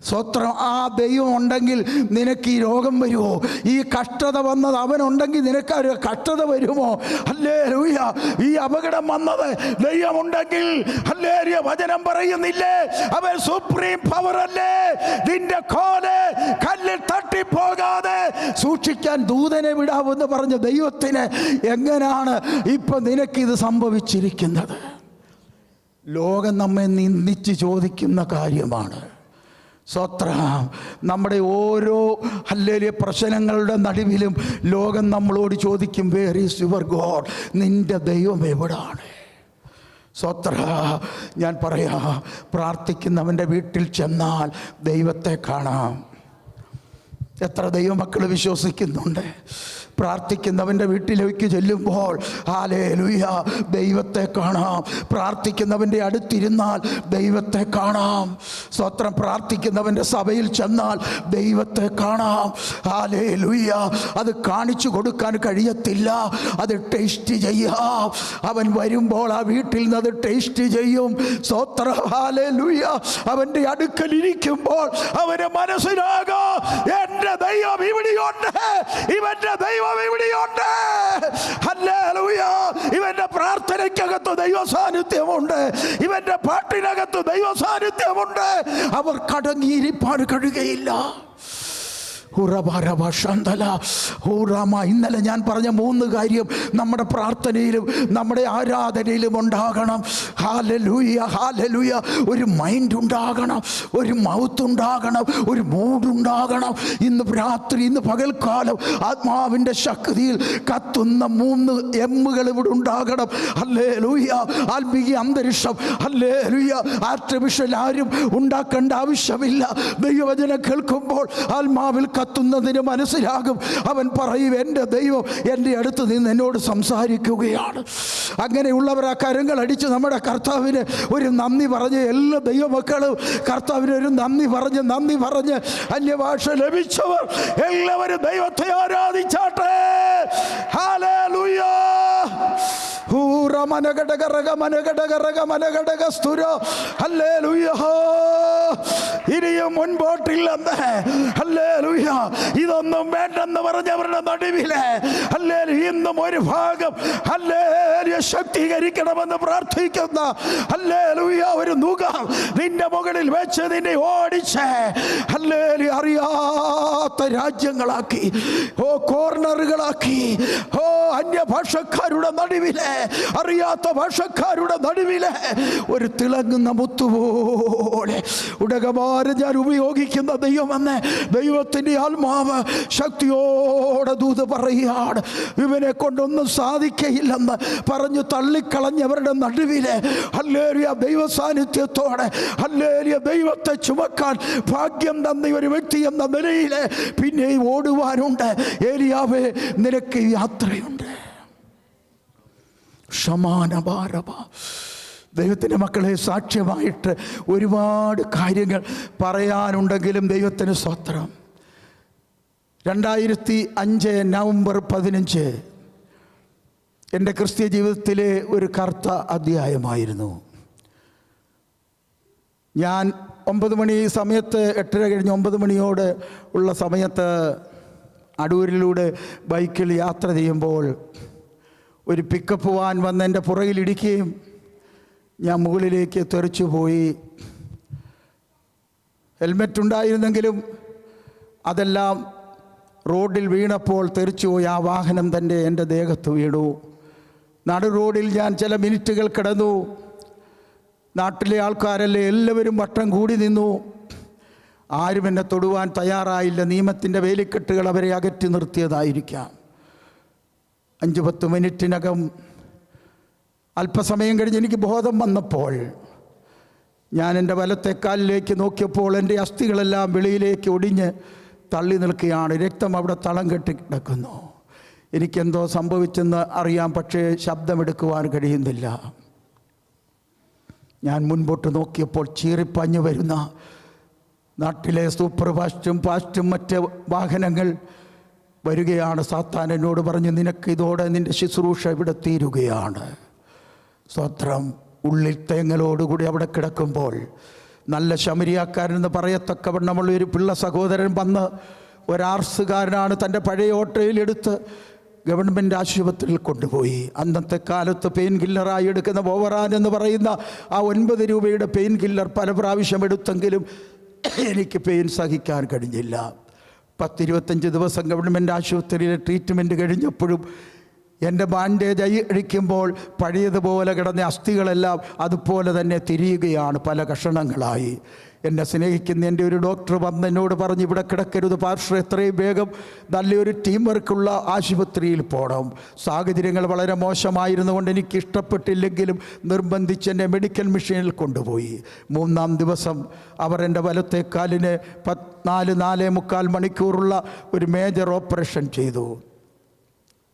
Speaker 1: സ്വത്രം. ആ ദൈവം ഉണ്ടെങ്കിൽ നിനക്ക് ഈ രോഗം വരുമോ? ഈ കഷ്ടത വന്നത് അവനുണ്ടെങ്കിൽ നിനക്ക് ഒരു കഷ്ടത വരുമോ? ഹല്ലേലൂയ. ഈ അപകടം വന്നത് ദൈവമുണ്ടെങ്കിൽ, ഹല്ലേലൂയ, വചനം പറയുന്നില്ലേ, അവൻ സുപ്രീം പവർ അല്ലേ? നിന്റെ കോല് കല്ലിൽ തട്ടിപ്പോകാതെ സൂക്ഷിക്കാൻ ദൂതനെ വിടാമെന്ന് പറഞ്ഞ ദൈവത്തിന് എങ്ങനെയാണ് ഇപ്പൊ നിനക്കിത് സംഭവിച്ചിരിക്കുന്നത്? ലോകം നമ്മെ നിന്ദിച്ച് ചോദിക്കുന്ന കാര്യമാണ്. സ്വത്രം. നമ്മുടെ ഓരോ ഹല്ലേലൂയ പ്രശ്നങ്ങളുടെ നടുവിലും ലോകം നമ്മളോട് ചോദിക്കും, വേർ ഈസ് യുവർ ഗോഡ്? നിന്റെ ദൈവം എവിടാണ്? സ്വത്ര. ഞാൻ പറയാം, പ്രാർത്ഥിക്കുന്നവൻ്റെ വീട്ടിൽ ചെന്നാൽ ദൈവത്തെ കാണാം. എത്ര ദൈവമക്കൾ വിശ്വസിക്കുന്നുണ്ട്? പ്രാർത്ഥിക്കുന്നവൻ്റെ വീട്ടിലേക്ക് ചെല്ലുമ്പോൾ ഹല്ലേലൂയ ദൈവത്തെ കാണാം. പ്രാർത്ഥിക്കുന്നവൻ്റെ അടുത്തിരുന്നാൽ ദൈവത്തെ കാണാം. സ്തോത്രം. പ്രാർത്ഥിക്കുന്നവൻ്റെ സഭയിൽ ചെന്നാൽ ദൈവത്തെ കാണാം. ഹല്ലേലൂയ. അത് കാണിച്ചു കൊടുക്കാൻ കഴിയത്തില്ല, അത് ടേസ്റ്റ് ചെയ്യാം. അവൻ വരുമ്പോൾ ആ വീട്ടിൽ നിന്ന് അത് ടേസ്റ്റ് ചെയ്യും. സ്തോത്രം. ഹല്ലേലൂയ. അവൻ്റെ അടുക്കൽ ഇരിക്കുമ്പോൾ അവന് മനസ്സിലാകാം, എൻ്റെ ദൈവം ഇവിടെയുണ്ട്, ഇവൻ്റെ ദൈവം ഇവിടെയുണ്ട്. ഹല്ലേലൂയ. ഇവന്റെ പ്രാർത്ഥനയ്ക്കകത്ത് ദൈവ സാന്നിധ്യമുണ്ട്, ഇവന്റെ പാട്ടിനകത്ത് ദൈവ സാന്നിധ്യമുണ്ട്. അവർ കടങ്ങിയിരിപ്പാൻ കഴിയുകയില്ല. ഇന്നലെ ഞാൻ പറഞ്ഞ 3 കാര്യം നമ്മുടെ പ്രാർത്ഥനയിലും നമ്മുടെ ആരാധനയിലും ഉണ്ടാകണം. Hallelujah, hallelujah. ഒരു മൈൻഡ് ഉണ്ടാകണം, ഒരു മൗത്ത് ഉണ്ടാകണം, ഒരു മൂഡ് ഉണ്ടാകണം. ഇന്ന് രാത്രി, ഇന്ന് പകൽക്കാലം ആത്മാവിൻ്റെ ശക്തിയിൽ കത്തുന്ന 3 എമ്മുകൾ ഇവിടെ ഉണ്ടാകണം. ഹല്ലേലൂയ. ആത്മീയ അന്തരീക്ഷം. ഹല്ലേലൂയ. ആർട്ടിഫിഷ്യൽ ആരും ഉണ്ടാക്കേണ്ട ആവശ്യമില്ല. ദൈവവചനം കേൾക്കുമ്പോൾ ആത്മാവിൽ കത്തുന്നതിന് മനസ്സിലാകും. അവൻ പറയും, എൻ്റെ ദൈവം എൻ്റെ അടുത്ത് നിന്ന് എന്നോട് സംസാരിക്കുകയാണ്. അങ്ങനെയുള്ളവർ ആ കരങ്ങൾ അടിച്ച് നമ്മുടെ കർത്താവിന് ഒരു നന്ദി പറഞ്ഞ്, എല്ലാ ദൈവമക്കളും കർത്താവിന് ഒരു നന്ദി പറഞ്ഞ് അന്യഭാഷ ലഭിച്ചവർ എല്ലാവരും ദൈവത്തെ ആരാധിച്ചാട്ടെ. ഹല്ലേലൂയ. ഇനിയും മുൻപോട്ടില്ലെന്ന്, ഹല്ലേലൂയ, ഇതൊന്നും വേണ്ടെന്ന് പറഞ്ഞവരുടെ നടുവിലെ ഹല്ലേലൂയ ഇന്നും ഒരു ഭാഗം ഹല്ലേലൂയ ശക്തീകരിക്കണമെന്ന് പ്രാർത്ഥിക്കുന്ന ഹല്ലേലൂയ ഒരു നുകം നിന്റെ മുകളിൽ വെച്ച് നിന്നെ ഓടിച്ച് ഹല്ലേലൂയ അറിയാത്ത രാജ്യങ്ങളാക്കി, കോർണറുകളാക്കി, അന്യഭാഷക്കാരുടെ നടുവിലെ, അറിയാത്ത ഭാഷക്കാരുടെ നടുവിലെ ഒരു തിളങ്ങുന്ന മുത്തുപോലെ ഉടകമാരെ ഞാൻ ഉപയോഗിക്കുന്ന ദൈവമെന്ന് ദൈവത്തിൻ്റെ ആത്മാവ് ശക്തിയോടെ ദൂത് പറയുകയാണ്. ഇവനെ കൊണ്ടൊന്നും സാധിക്കയില്ലെന്ന് പറഞ്ഞു തള്ളിക്കളഞ്ഞവരുടെ നടുവിലെ ഹല്ലേലൂയ ദൈവ സാന്നിധ്യത്തോടെ ഹല്ലേലൂയ ദൈവത്തെ ചുമക്കാൻ ഭാഗ്യം തന്ന ഒരു വ്യക്തി എന്ന നിലയിൽ പിന്നെയും ഓടുവാനുണ്ട്. ഏലിയാവേ, നിനക്ക് യാത്രയുണ്ട്. ക്ഷമാനഭാരവ. ദൈവത്തിൻ്റെ മക്കളെ, സാക്ഷ്യമായിട്ട് ഒരുപാട് കാര്യങ്ങൾ പറയാനുണ്ടെങ്കിലും ദൈവത്തിന് സ്തോത്രം. 2005 നവംബർ 15 എൻ്റെ ക്രിസ്തീയ ജീവിതത്തിലെ ഒരു കറുത്ത അധ്യായമായിരുന്നു. ഞാൻ 9 മണി സമയത്ത്, 8:30 കഴിഞ്ഞ് 9 മണിയോട് ഉള്ള സമയത്ത് അടൂരിലൂടെ ബൈക്കിൽ യാത്ര ചെയ്യുമ്പോൾ ഒരു പിക്കപ്പ് വാൻ വന്ന് എൻ്റെ പുറകിലിടിക്കുകയും ഞാൻ മുകളിലേക്ക് തെറിച്ചു പോയി. ഹെൽമെറ്റ് ഉണ്ടായിരുന്നെങ്കിലും അതെല്ലാം റോഡിൽ വീണപ്പോൾ തെറിച്ചുപോയി. ആ വാഹനം തന്നെ എൻ്റെ ദേഹത്ത് വീണു. നടു റോഡിൽ ഞാൻ ചില മിനിറ്റുകൾ കിടന്നു. നാട്ടിലെ ആൾക്കാരല്ലേ എല്ലാവരും വട്ടം കൂടി നിന്നു. ആരും എന്നെ തൊടുവാൻ തയ്യാറായില്ല. നിയമത്തിൻ്റെ വേലിക്കെട്ടുകൾ അവരെ അകറ്റി നിർത്തിയതായിരിക്കാം. 5-10 മിനിറ്റിനകം, അല്പസമയം കഴിഞ്ഞ് എനിക്ക് ബോധം വന്നപ്പോൾ ഞാൻ എൻ്റെ വലത്തെ കാലിലേക്ക് നോക്കിയപ്പോൾ എൻ്റെ അസ്ഥികളെല്ലാം വെളിയിലേക്ക് ഒടിഞ്ഞ് തള്ളി നിൽക്കുകയാണ്. രക്തം അവിടെ തളം കെട്ടി കിടക്കുന്നു. എനിക്കെന്തോ സംഭവിച്ചെന്ന് അറിയാം, പക്ഷേ ശബ്ദമെടുക്കുവാൻ കഴിയുന്നില്ല. ഞാൻ മുൻപോട്ട് നോക്കിയപ്പോൾ ചീറിപ്പാഞ്ഞു വരുന്ന നാട്ടിലെ സൂപ്പർ ഫാസ്റ്റും മറ്റ് വാഹനങ്ങൾ വരികയാണ്. സാത്താൻ എന്നോട് പറഞ്ഞു, നിനക്ക് ഇതോടെ നിൻ്റെ ശുശ്രൂഷ ഇവിടെ തീരുകയാണ്. സ്വത്രം ഉള്ളിൽ തേങ്ങലോടുകൂടി അവിടെ കിടക്കുമ്പോൾ നല്ല ശമരിയാക്കാരെന്ന് പറയത്തക്കവണ്ണമുള്ള ഒരു പിള്ള സഹോദരൻ വന്ന്, ഒരാർസുകാരനാണ്, തൻ്റെ പഴയ ഓട്ടോയിലെടുത്ത് ഗവൺമെൻറ് ആശുപത്രിയിൽ കൊണ്ടുപോയി. അന്നത്തെ കാലത്ത് പെയിൻ കില്ലറായി എടുക്കുന്ന ബോവറാൻ എന്ന് പറയുന്ന ആ 9 രൂപയുടെ പെയിൻ കില്ലർ പല പ്രാവശ്യം എടുത്തെങ്കിലും എനിക്ക് പെയിൻ സഹിക്കാൻ കഴിഞ്ഞില്ല. 10-25 ദിവസം ഗവൺമെൻറ് ആശുപത്രിയിലെ ട്രീറ്റ്മെൻറ്റ് കഴിഞ്ഞപ്പോഴും എൻ്റെ ബാൻഡേജ് അഴിക്കുമ്പോൾ പഴയതുപോലെ കിടന്ന അസ്ഥികളെല്ലാം അതുപോലെ തന്നെ തിരിയുകയാണ്, പല കഷണങ്ങളായി. എന്നെ സ്നേഹിക്കുന്ന എൻ്റെ ഒരു ഡോക്ടർ വന്ന് എന്നോട് പറഞ്ഞു, ഇവിടെ കിടക്കരുത് പാർശ്വ, എത്രയും വേഗം നല്ലൊരു ടീം വർക്കുള്ള ആശുപത്രിയിൽ പോകണം. സാഹചര്യങ്ങൾ വളരെ മോശമായിരുന്നുകൊണ്ട് എനിക്ക് ഇഷ്ടപ്പെട്ടില്ലെങ്കിലും നിർബന്ധിച്ച് എന്നെ മെഡിക്കൽ മെഷീനിൽ കൊണ്ടുപോയി. 3-ാം ദിവസം അവർ എൻ്റെ വലത്തെ കാലിന് 4-4.25 മണിക്കൂറുള്ള ഒരു മേജർ ഓപ്പറേഷൻ ചെയ്തു.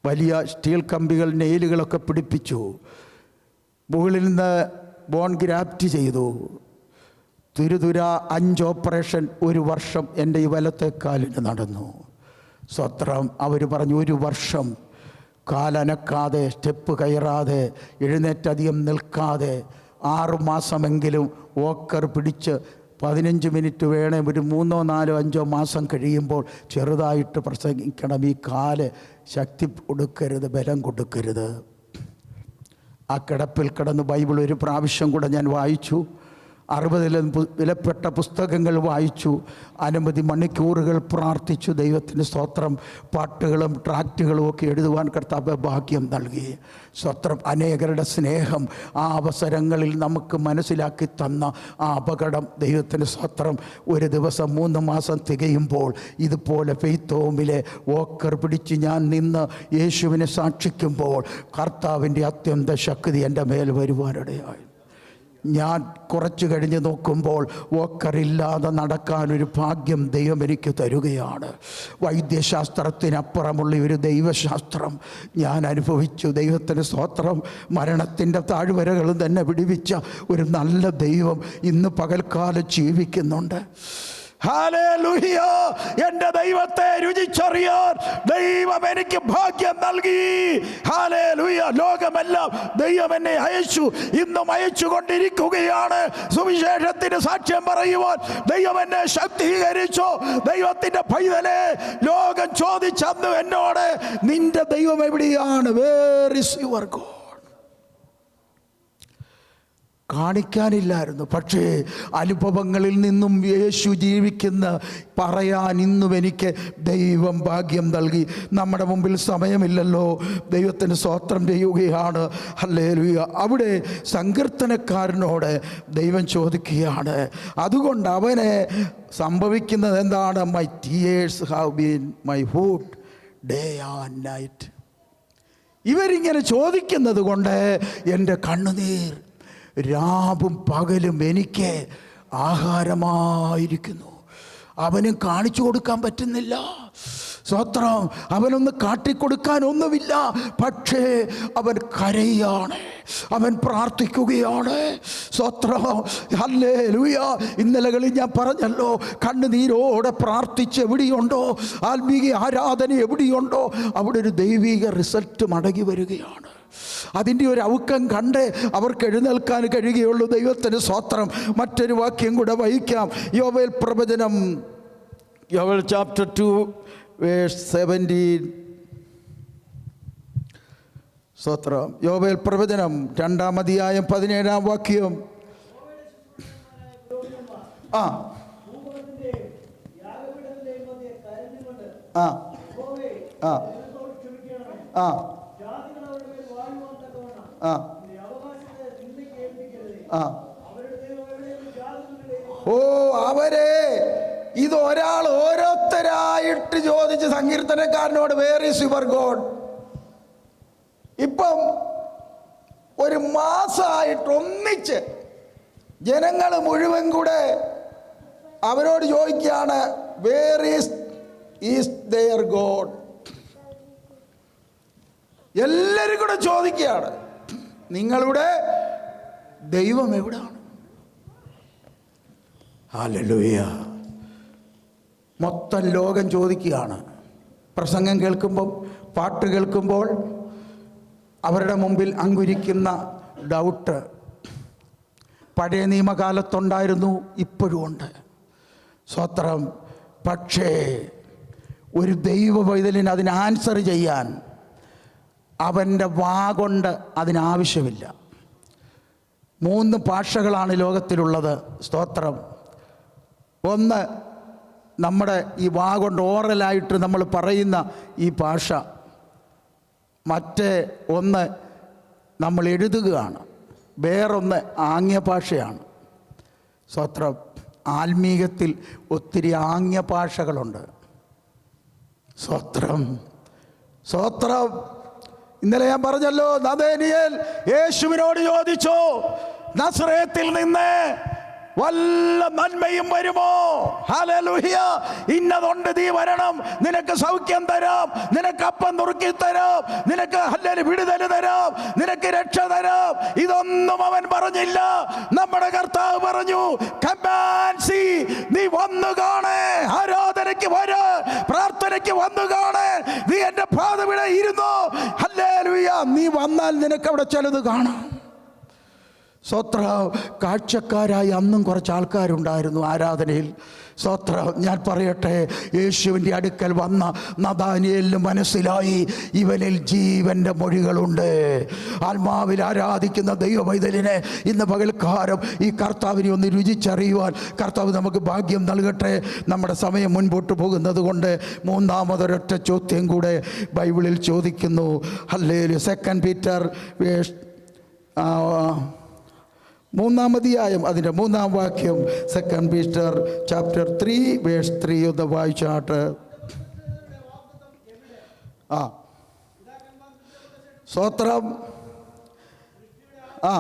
Speaker 1: വലിയ സ്റ്റീൽ കമ്പികൾ, നെയിലുകളൊക്കെ പിടിപ്പിച്ചു. മുകളിൽ നിന്ന് ബോൺ ഗ്രാഫ്റ്റ് ചെയ്തു. തുരുതുര 5 ഓപ്പറേഷൻ 1 വർഷം എൻ്റെ ഈ വലത്തെ കാലിന് നടന്നു. സ്വത്രം. അവർ പറഞ്ഞു, 1 വർഷം കാലനക്കാതെ, സ്റ്റെപ്പ് കയറാതെ, എഴുന്നേറ്റധികം നിൽക്കാതെ 6 മാസമെങ്കിലും വോക്കർ പിടിച്ച് 15 മിനിറ്റ് വേണേ, ഒരു 3, 4, 5 മാസം കഴിയുമ്പോൾ ചെറുതായിട്ട് പ്രസംഗിക്കണം. ഈ കാല് ശക്തി കൊടുക്കരുത്, ബലം കൊടുക്കരുത്. ആ കിടപ്പിൽ കിടന്ന് ബൈബിൾ ഒരു പ്രാവശ്യം കൂടെ ഞാൻ വായിച്ചു. 60-ലും വിലപ്പെട്ട പുസ്തകങ്ങൾ വായിച്ചു. അനവധി മണിക്കൂറുകൾ പ്രാർത്ഥിച്ചു. ദൈവത്തിന് സ്തോത്രം. പാട്ടുകളും ട്രാക്റ്റുകളും ഒക്കെ എഴുതുവാൻ കർത്താവ് ഭാഗ്യം നൽകി. സ്തോത്രം. അനേകരുടെ സ്നേഹം ആ അവസരങ്ങളിൽ നമുക്ക് മനസ്സിലാക്കി തന്ന ആ അപകടം ദൈവത്തിന് സ്തോത്രം. ഒരു ദിവസം 3 മാസം തികയുമ്പോൾ ഇതുപോലെ ഫെയ്ത്ത് ഹോമിലെ വോക്കർ പിടിച്ച് ഞാൻ നിന്ന് യേശുവിനെ സാക്ഷിക്കുമ്പോൾ കർത്താവിൻ്റെ അത്യന്ത ശക്തി എൻ്റെ മേൽ വരുവാനിടയായി. ഞാൻ കുറച്ച് കഴിഞ്ഞ് നോക്കുമ്പോൾ വോക്കറില്ലാതെ നടക്കാനൊരു ഭാഗ്യം ദൈവം എനിക്ക് തരുകയാണ്. വൈദ്യശാസ്ത്രത്തിനപ്പുറമുള്ള ഒരു ദൈവശാസ്ത്രം ഞാൻ അനുഭവിച്ചു. ദൈവത്തിന് സ്തോത്രം. മരണത്തിൻ്റെ താഴ്വരകളും തന്നെ വിടുവിച്ച ഒരു നല്ല ദൈവം ഇന്ന് പകൽക്കാലം ജീവിക്കുന്നുണ്ട്. ഹല്ലേലൂയ! എൻ്റെ ദൈവത്തെ രുചിച്ചറിയാൻ ദൈവം എനിക്ക് ഭാഗ്യം നൽകി. ഹല്ലേലൂയ! ലോകമെല്ലാം ദൈവം എന്നെ അയച്ചു, ഇന്നും അയച്ചു കൊണ്ടിരിക്കുകയാണ്. സുവിശേഷത്തിന് സാക്ഷ്യം പറയുവാൻ ദൈവം എന്നെ ശക്തീകരിച്ചു. ദൈവത്തിൻ്റെ പൈതലെ, ലോകം ചോദിച്ചന്ന് എന്നോട്, നിന്റെ ദൈവം എവിടെയാണ്? Where is your God? കാണിക്കാനില്ലായിരുന്നു. പക്ഷേ അനുഭവങ്ങളിൽ നിന്നും യേശു ജീവിക്കുന്ന പറയാൻ ഇന്നും എനിക്ക് ദൈവം ഭാഗ്യം നൽകി. നമ്മുടെ മുമ്പിൽ സമയമില്ലല്ലോ, ദൈവത്തിന് സ്തോത്രം ചെയ്യുകയാണ്. ഹല്ലേലൂയ! അവിടെ സങ്കീർത്തനക്കാരനോട് ദൈവം ചോദിക്കുകയാണ്. അതുകൊണ്ട് അവന് സംഭവിക്കുന്നത് എന്താണ്? My tears have been my food day and night. ഇവരിങ്ങനെ ചോദിക്കുന്നത് കൊണ്ട് എൻ്റെ കണ്ണുനീർ രാവും പകലും എനിക്ക് ആഹാരമായിരിക്കുന്നു. അവനും കാണിച്ചു കൊടുക്കാൻ പറ്റുന്നില്ല. സ്തോത്രം. അവനൊന്ന് കാട്ടിക്കൊടുക്കാനൊന്നുമില്ല. പക്ഷേ അവൻ കരയാണ്, അവൻ പ്രാർത്ഥിക്കുകയാണ്. സ്തോത്രം. ഹല്ലേലൂയ! ഇന്നലകളിൽ ഞാൻ പറഞ്ഞല്ലോ, കണ്ണുനീരോടെ പ്രാർത്ഥിച്ച് എവിടെയുണ്ടോ, ആത്മീയ ആരാധന എവിടെയുണ്ടോ, അവിടെ ഒരു ദൈവിക റിസൾട്ട് മടങ്ങി വരികയാണ്. അതിൻ്റെ ഒരു ഔക്കം കണ്ട് അവർക്ക് എഴുന്നേൽക്കാൻ കഴിയുകയുള്ളൂ. ദൈവത്തിന് സ്തോത്രം. മറ്റൊരു വാക്യം കൂടെ വായിക്കാം. യോവേൽ പ്രവചനം, യോവേൽ ചാപ്റ്റർ 2 വേഴ്സ് 17. സ്തോത്രം. യോവേൽ പ്രവചനം 2-ാം അധ്യായം 17-ാം വാക്യം. ആ ആ ആ ആ ഓ, അവരെ ഇത് ഒരാൾ ഓരോരുത്തരായിട്ട് ചോദിച്ച് സങ്കീർത്തനക്കാരനോട്, വേർ ഈസ് യുവർ ഗോഡ്? ഇപ്പം ഒരു മാസമായിട്ട് ഒന്നിച്ച് ജനങ്ങൾ മുഴുവൻ കൂടെ അവരോട് ചോദിക്കുകയാണ്, വേർ ഈസ് ദെയർ ഗോഡ്? എല്ലാവരും കൂടെ ചോദിക്കുകയാണ്, നിങ്ങളുടെ ദൈവം എവിടാണ്? ഹല്ലേലൂയ! മൊത്തം ലോകം ചോദിക്കുകയാണ്. പ്രസംഗം കേൾക്കുമ്പോൾ, പാട്ട് കേൾക്കുമ്പോൾ അവരുടെ മുമ്പിൽ അങ്കുരിക്കുന്ന ഡൗട്ട് പഴയ നിയമകാലത്തുണ്ടായിരുന്നു, ഇപ്പോഴും ഉണ്ട്. സ്തോത്രം. പക്ഷേ ഒരു ദൈവ പൈതലിന് അതിന് ആൻസർ ചെയ്യാൻ അവൻ്റെ വാ കൊണ്ട് അതിനാവശ്യമില്ല. 3 ഭാഷകളാണ് ലോകത്തിലുള്ളത്. സ്തോത്രം. ഒന്ന് നമ്മുടെ ഈ വാ കൊണ്ട് ഓറലായിട്ട് നമ്മൾ പറയുന്ന ഈ ഭാഷ. മറ്റേ ഒന്ന് നമ്മൾ എഴുതുകയാണ്. വേറൊന്ന് ആംഗ്യ ഭാഷയാണ്. സ്തോത്രം. ആത്മീകത്തിൽ ഒത്തിരി ആംഗ്യ ഭാഷകളുണ്ട്. സ്തോത്രം. സ്തോത്രം. ഇന്നലെ ഞാൻ പറഞ്ഞല്ലോ, നഥാനിയേൽ യേശുവിനോട് ചോദിച്ചു, നസറേത്തിൽ നിന്ന് വല്ല നന്മയും വരുമോ? ഹല്ലേലൂയ! ഇന്നതുണ്ട്, നീ വരണം, നിനക്ക് സൗഖ്യം തരാം, നിനക്ക് അപ്പം നുറുക്കി തരാം, നിനക്ക് വിടുതൽ തരാം, നിനക്ക് രക്ഷ തരാം. ഇതൊന്നും അവൻ പറഞ്ഞില്ല. നമ്മുടെ കർത്താവ് പറഞ്ഞു, come and see. നീ വന്നു കാണേ, ആരാധനയ്ക്ക് വരാ, പ്രാർത്ഥനയ്ക്ക് വന്നു കാണേ, നീ എൻ്റെ പാദവിടെ ഇരുന്നോ. ഹല്ലേലൂയ! നീ വന്നാൽ നിനക്ക് അവിടെ ചിലത് കാണാം. സ്തോത്ര. കാഴ്ചക്കാരായി അന്നും കുറച്ച് ആൾക്കാരുണ്ടായിരുന്നു ആരാധനയിൽ. സ്തോത്ര. ഞാൻ പറയട്ടെ, യേശുവിൻ്റെ അടുക്കൽ വന്ന നഥാനിയേലിന് മനസ്സിലായി, ഇവനിൽ ജീവൻ്റെ മൊഴികളുണ്ട്. ആത്മാവിൽ ആരാധിക്കുന്ന ദൈവപൈതലിനെ ഇന്ന് പകൽക്കാലം ഈ കർത്താവിനെ ഒന്ന് രുചിച്ചറിയുവാൻ കർത്താവ് നമുക്ക് ഭാഗ്യം നൽകട്ടെ. നമ്മുടെ സമയം മുൻപോട്ട് പോകുന്നത് കൊണ്ട് മൂന്നാമതൊരൊറ്റ ചോദ്യം കൂടെ ബൈബിളിൽ ചോദിക്കുന്നു. ഹല്ലേലൂയ. 2 പീറ്റർ 3-ാം അധ്യായം അതിൻ്റെ 3-ാം വാക്യം. 2 പീറ്റർ ചാപ്റ്റർ 3 വേഴ്സ് 3 ഒന്ന് വായിച്ചാട്ട്. ആ സ്തോത്രം. ആ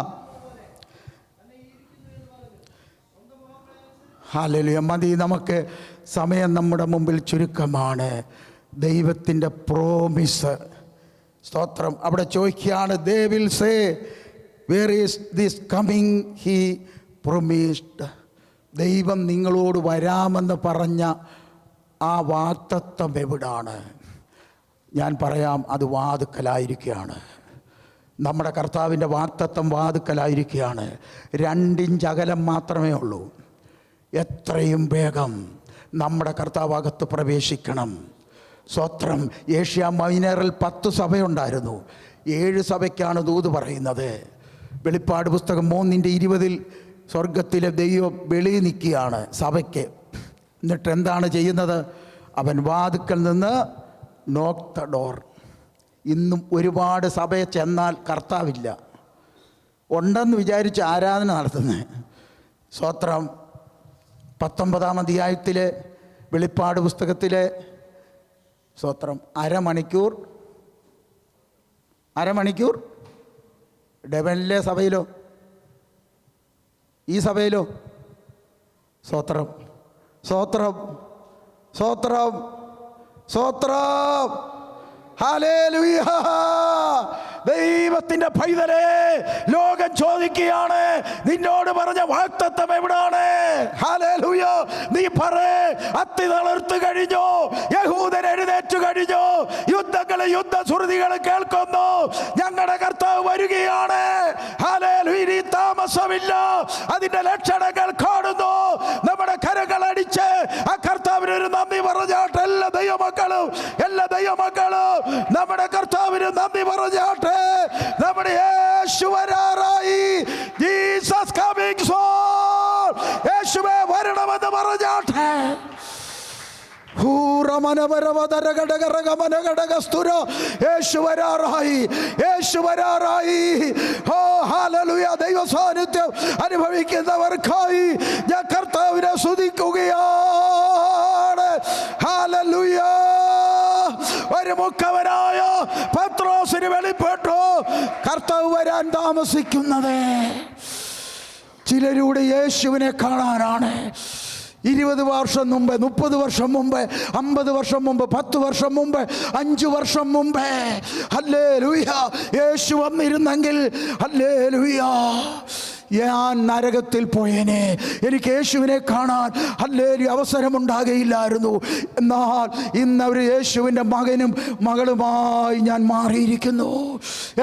Speaker 1: ഹല്ലേലൂയ. മതി, നമുക്ക് സമയം നമ്മുടെ മുമ്പിൽ ചുരുക്കമാണ്. ദൈവത്തിൻ്റെ പ്രോമിസ്, സ്തോത്രം. അവിടെ ചോദിക്കുകയാണ്, they will say where is this coming he promised. ദൈവം നിങ്ങളോട് വരാമെന്ന് പറഞ്ഞ ആ വാഗ്ദത്തം എവിടാണ്? ഞാൻ പറയാം, അത് വാതുക്കലായിരിക്കുകയാണ്. നമ്മുടെ കർത്താവിൻ്റെ വാഗ്ദത്തം വാതുക്കലായിരിക്കുകയാണ്. 2 ഇഞ്ച് അകലം മാത്രമേ ഉള്ളൂ. എത്രയും വേഗം നമ്മുടെ കർത്താവകത്ത് പ്രവേശിക്കണം. സ്വത്രം. ഏഷ്യ മൈനറിൽ 10 സഭയുണ്ടായിരുന്നു. 7 സഭയ്ക്കാണ് ദൂത് പറയുന്നത്. വെളിപ്പാട് പുസ്തകം 3:20 സ്വർഗത്തിലെ ദൈവം വെളിയിൽ നിൽക്കുകയാണ് സഭയ്ക്ക്. എന്നിട്ട് എന്താണ് ചെയ്യുന്നത്? അവൻ വാതുക്കൽ നിന്ന് നോക്ക് ദ ഡോർ. ഇന്നും ഒരുപാട് സഭയെ ചെന്നാൽ കർത്താവില്ല, ഉണ്ടെന്ന് വിചാരിച്ച് ആരാധന നടത്തുന്നത്. സ്തോത്രം. 19-ാം അധ്യായത്തിലെ വെളിപ്പാട് പുസ്തകത്തിലെ സ്തോത്രം അരമണിക്കൂർ ഡെവനിലെ സഭയിലോ ഈ സഭയിലോ സ്തോത്രം സ്തോത്രം സ്തോത്രം സ്തോത്രം. ഹല്ലേലൂയ. ദൈവത്തിന്റെ പൈതലേ, ലോകം ചോദിക്കുകയാണ്, നിന്നോട് പറഞ്ഞ വാഗ്ദത്തം എവിടാണ്? ഹല്ലേലൂയ. നീ പറ. അത്തി തളർത്തു കഴിഞ്ഞു, യഹൂദൻ എഴുന്നേറ്റു കഴിഞ്ഞു, യുദ്ധങ്ങളും യുദ്ധശ്രുതികളും കേൾക്കുന്നു. ഞങ്ങളുടെ കർത്താവ് വരികയാണ്. ഹല്ലേലൂയ. ഇനി താമസമില്ല. അതിന്റെ ലക്ഷണങ്ങൾ കാണുന്നു. നമ്മുടെ കരങ്ങൾ അടിച്ച് ആ കർത്താവിന് ഒരു നന്ദി പറഞ്ഞാട്ടെ. എല്ലാ ദൈവമക്കളും നമ്മുടെ കർത്താവിന് നന്ദി പറഞ്ഞാട്ടെ. നമ്മുടെ യേശു വരാറായി. Jesus coming soon. യേശുവേ വരണമെന്ന് പറഞ്ഞാട്ടെ. യേശു വരാറായി. ഓ ഹല്ലേലൂയ. ദൈവ സാന്നിധ്യം അനുഭവിക്കുന്നവർക്കായി ഞാൻ കർത്താവിനെ സ്തുതിക്കുകയാണ്. ഹല്ലേലൂയ. ഒരു മുഖവനായ പത്രോസിന് വെളിപ്പെട്ടു കർത്താവ് വരാൻ താമസിക്കുന്നത് ചിലരുടെ യേശുവിനെ കാണാനാണ്. 20 വർഷം മുമ്പ്, 30 വർഷം മുമ്പ്, 50 വർഷം മുമ്പ്, 10 വർഷം മുമ്പ്, 5 വർഷം മുമ്പ് ഹല്ലേലൂയ യേശു വന്നിരുന്നെങ്കിൽ ഹല്ലേലൂയ ഞാൻ നരകത്തിൽ പോയേനെ. എനിക്ക് യേശുവിനെ കാണാൻ ഹല്ലേലൂയ അവസരമുണ്ടാകയില്ലായിരുന്നു. എന്നാൽ ഇന്ന് ഒരു യേശുവിൻ്റെ മകനും മകളുമായി ഞാൻ മാറിയിരിക്കുന്നു.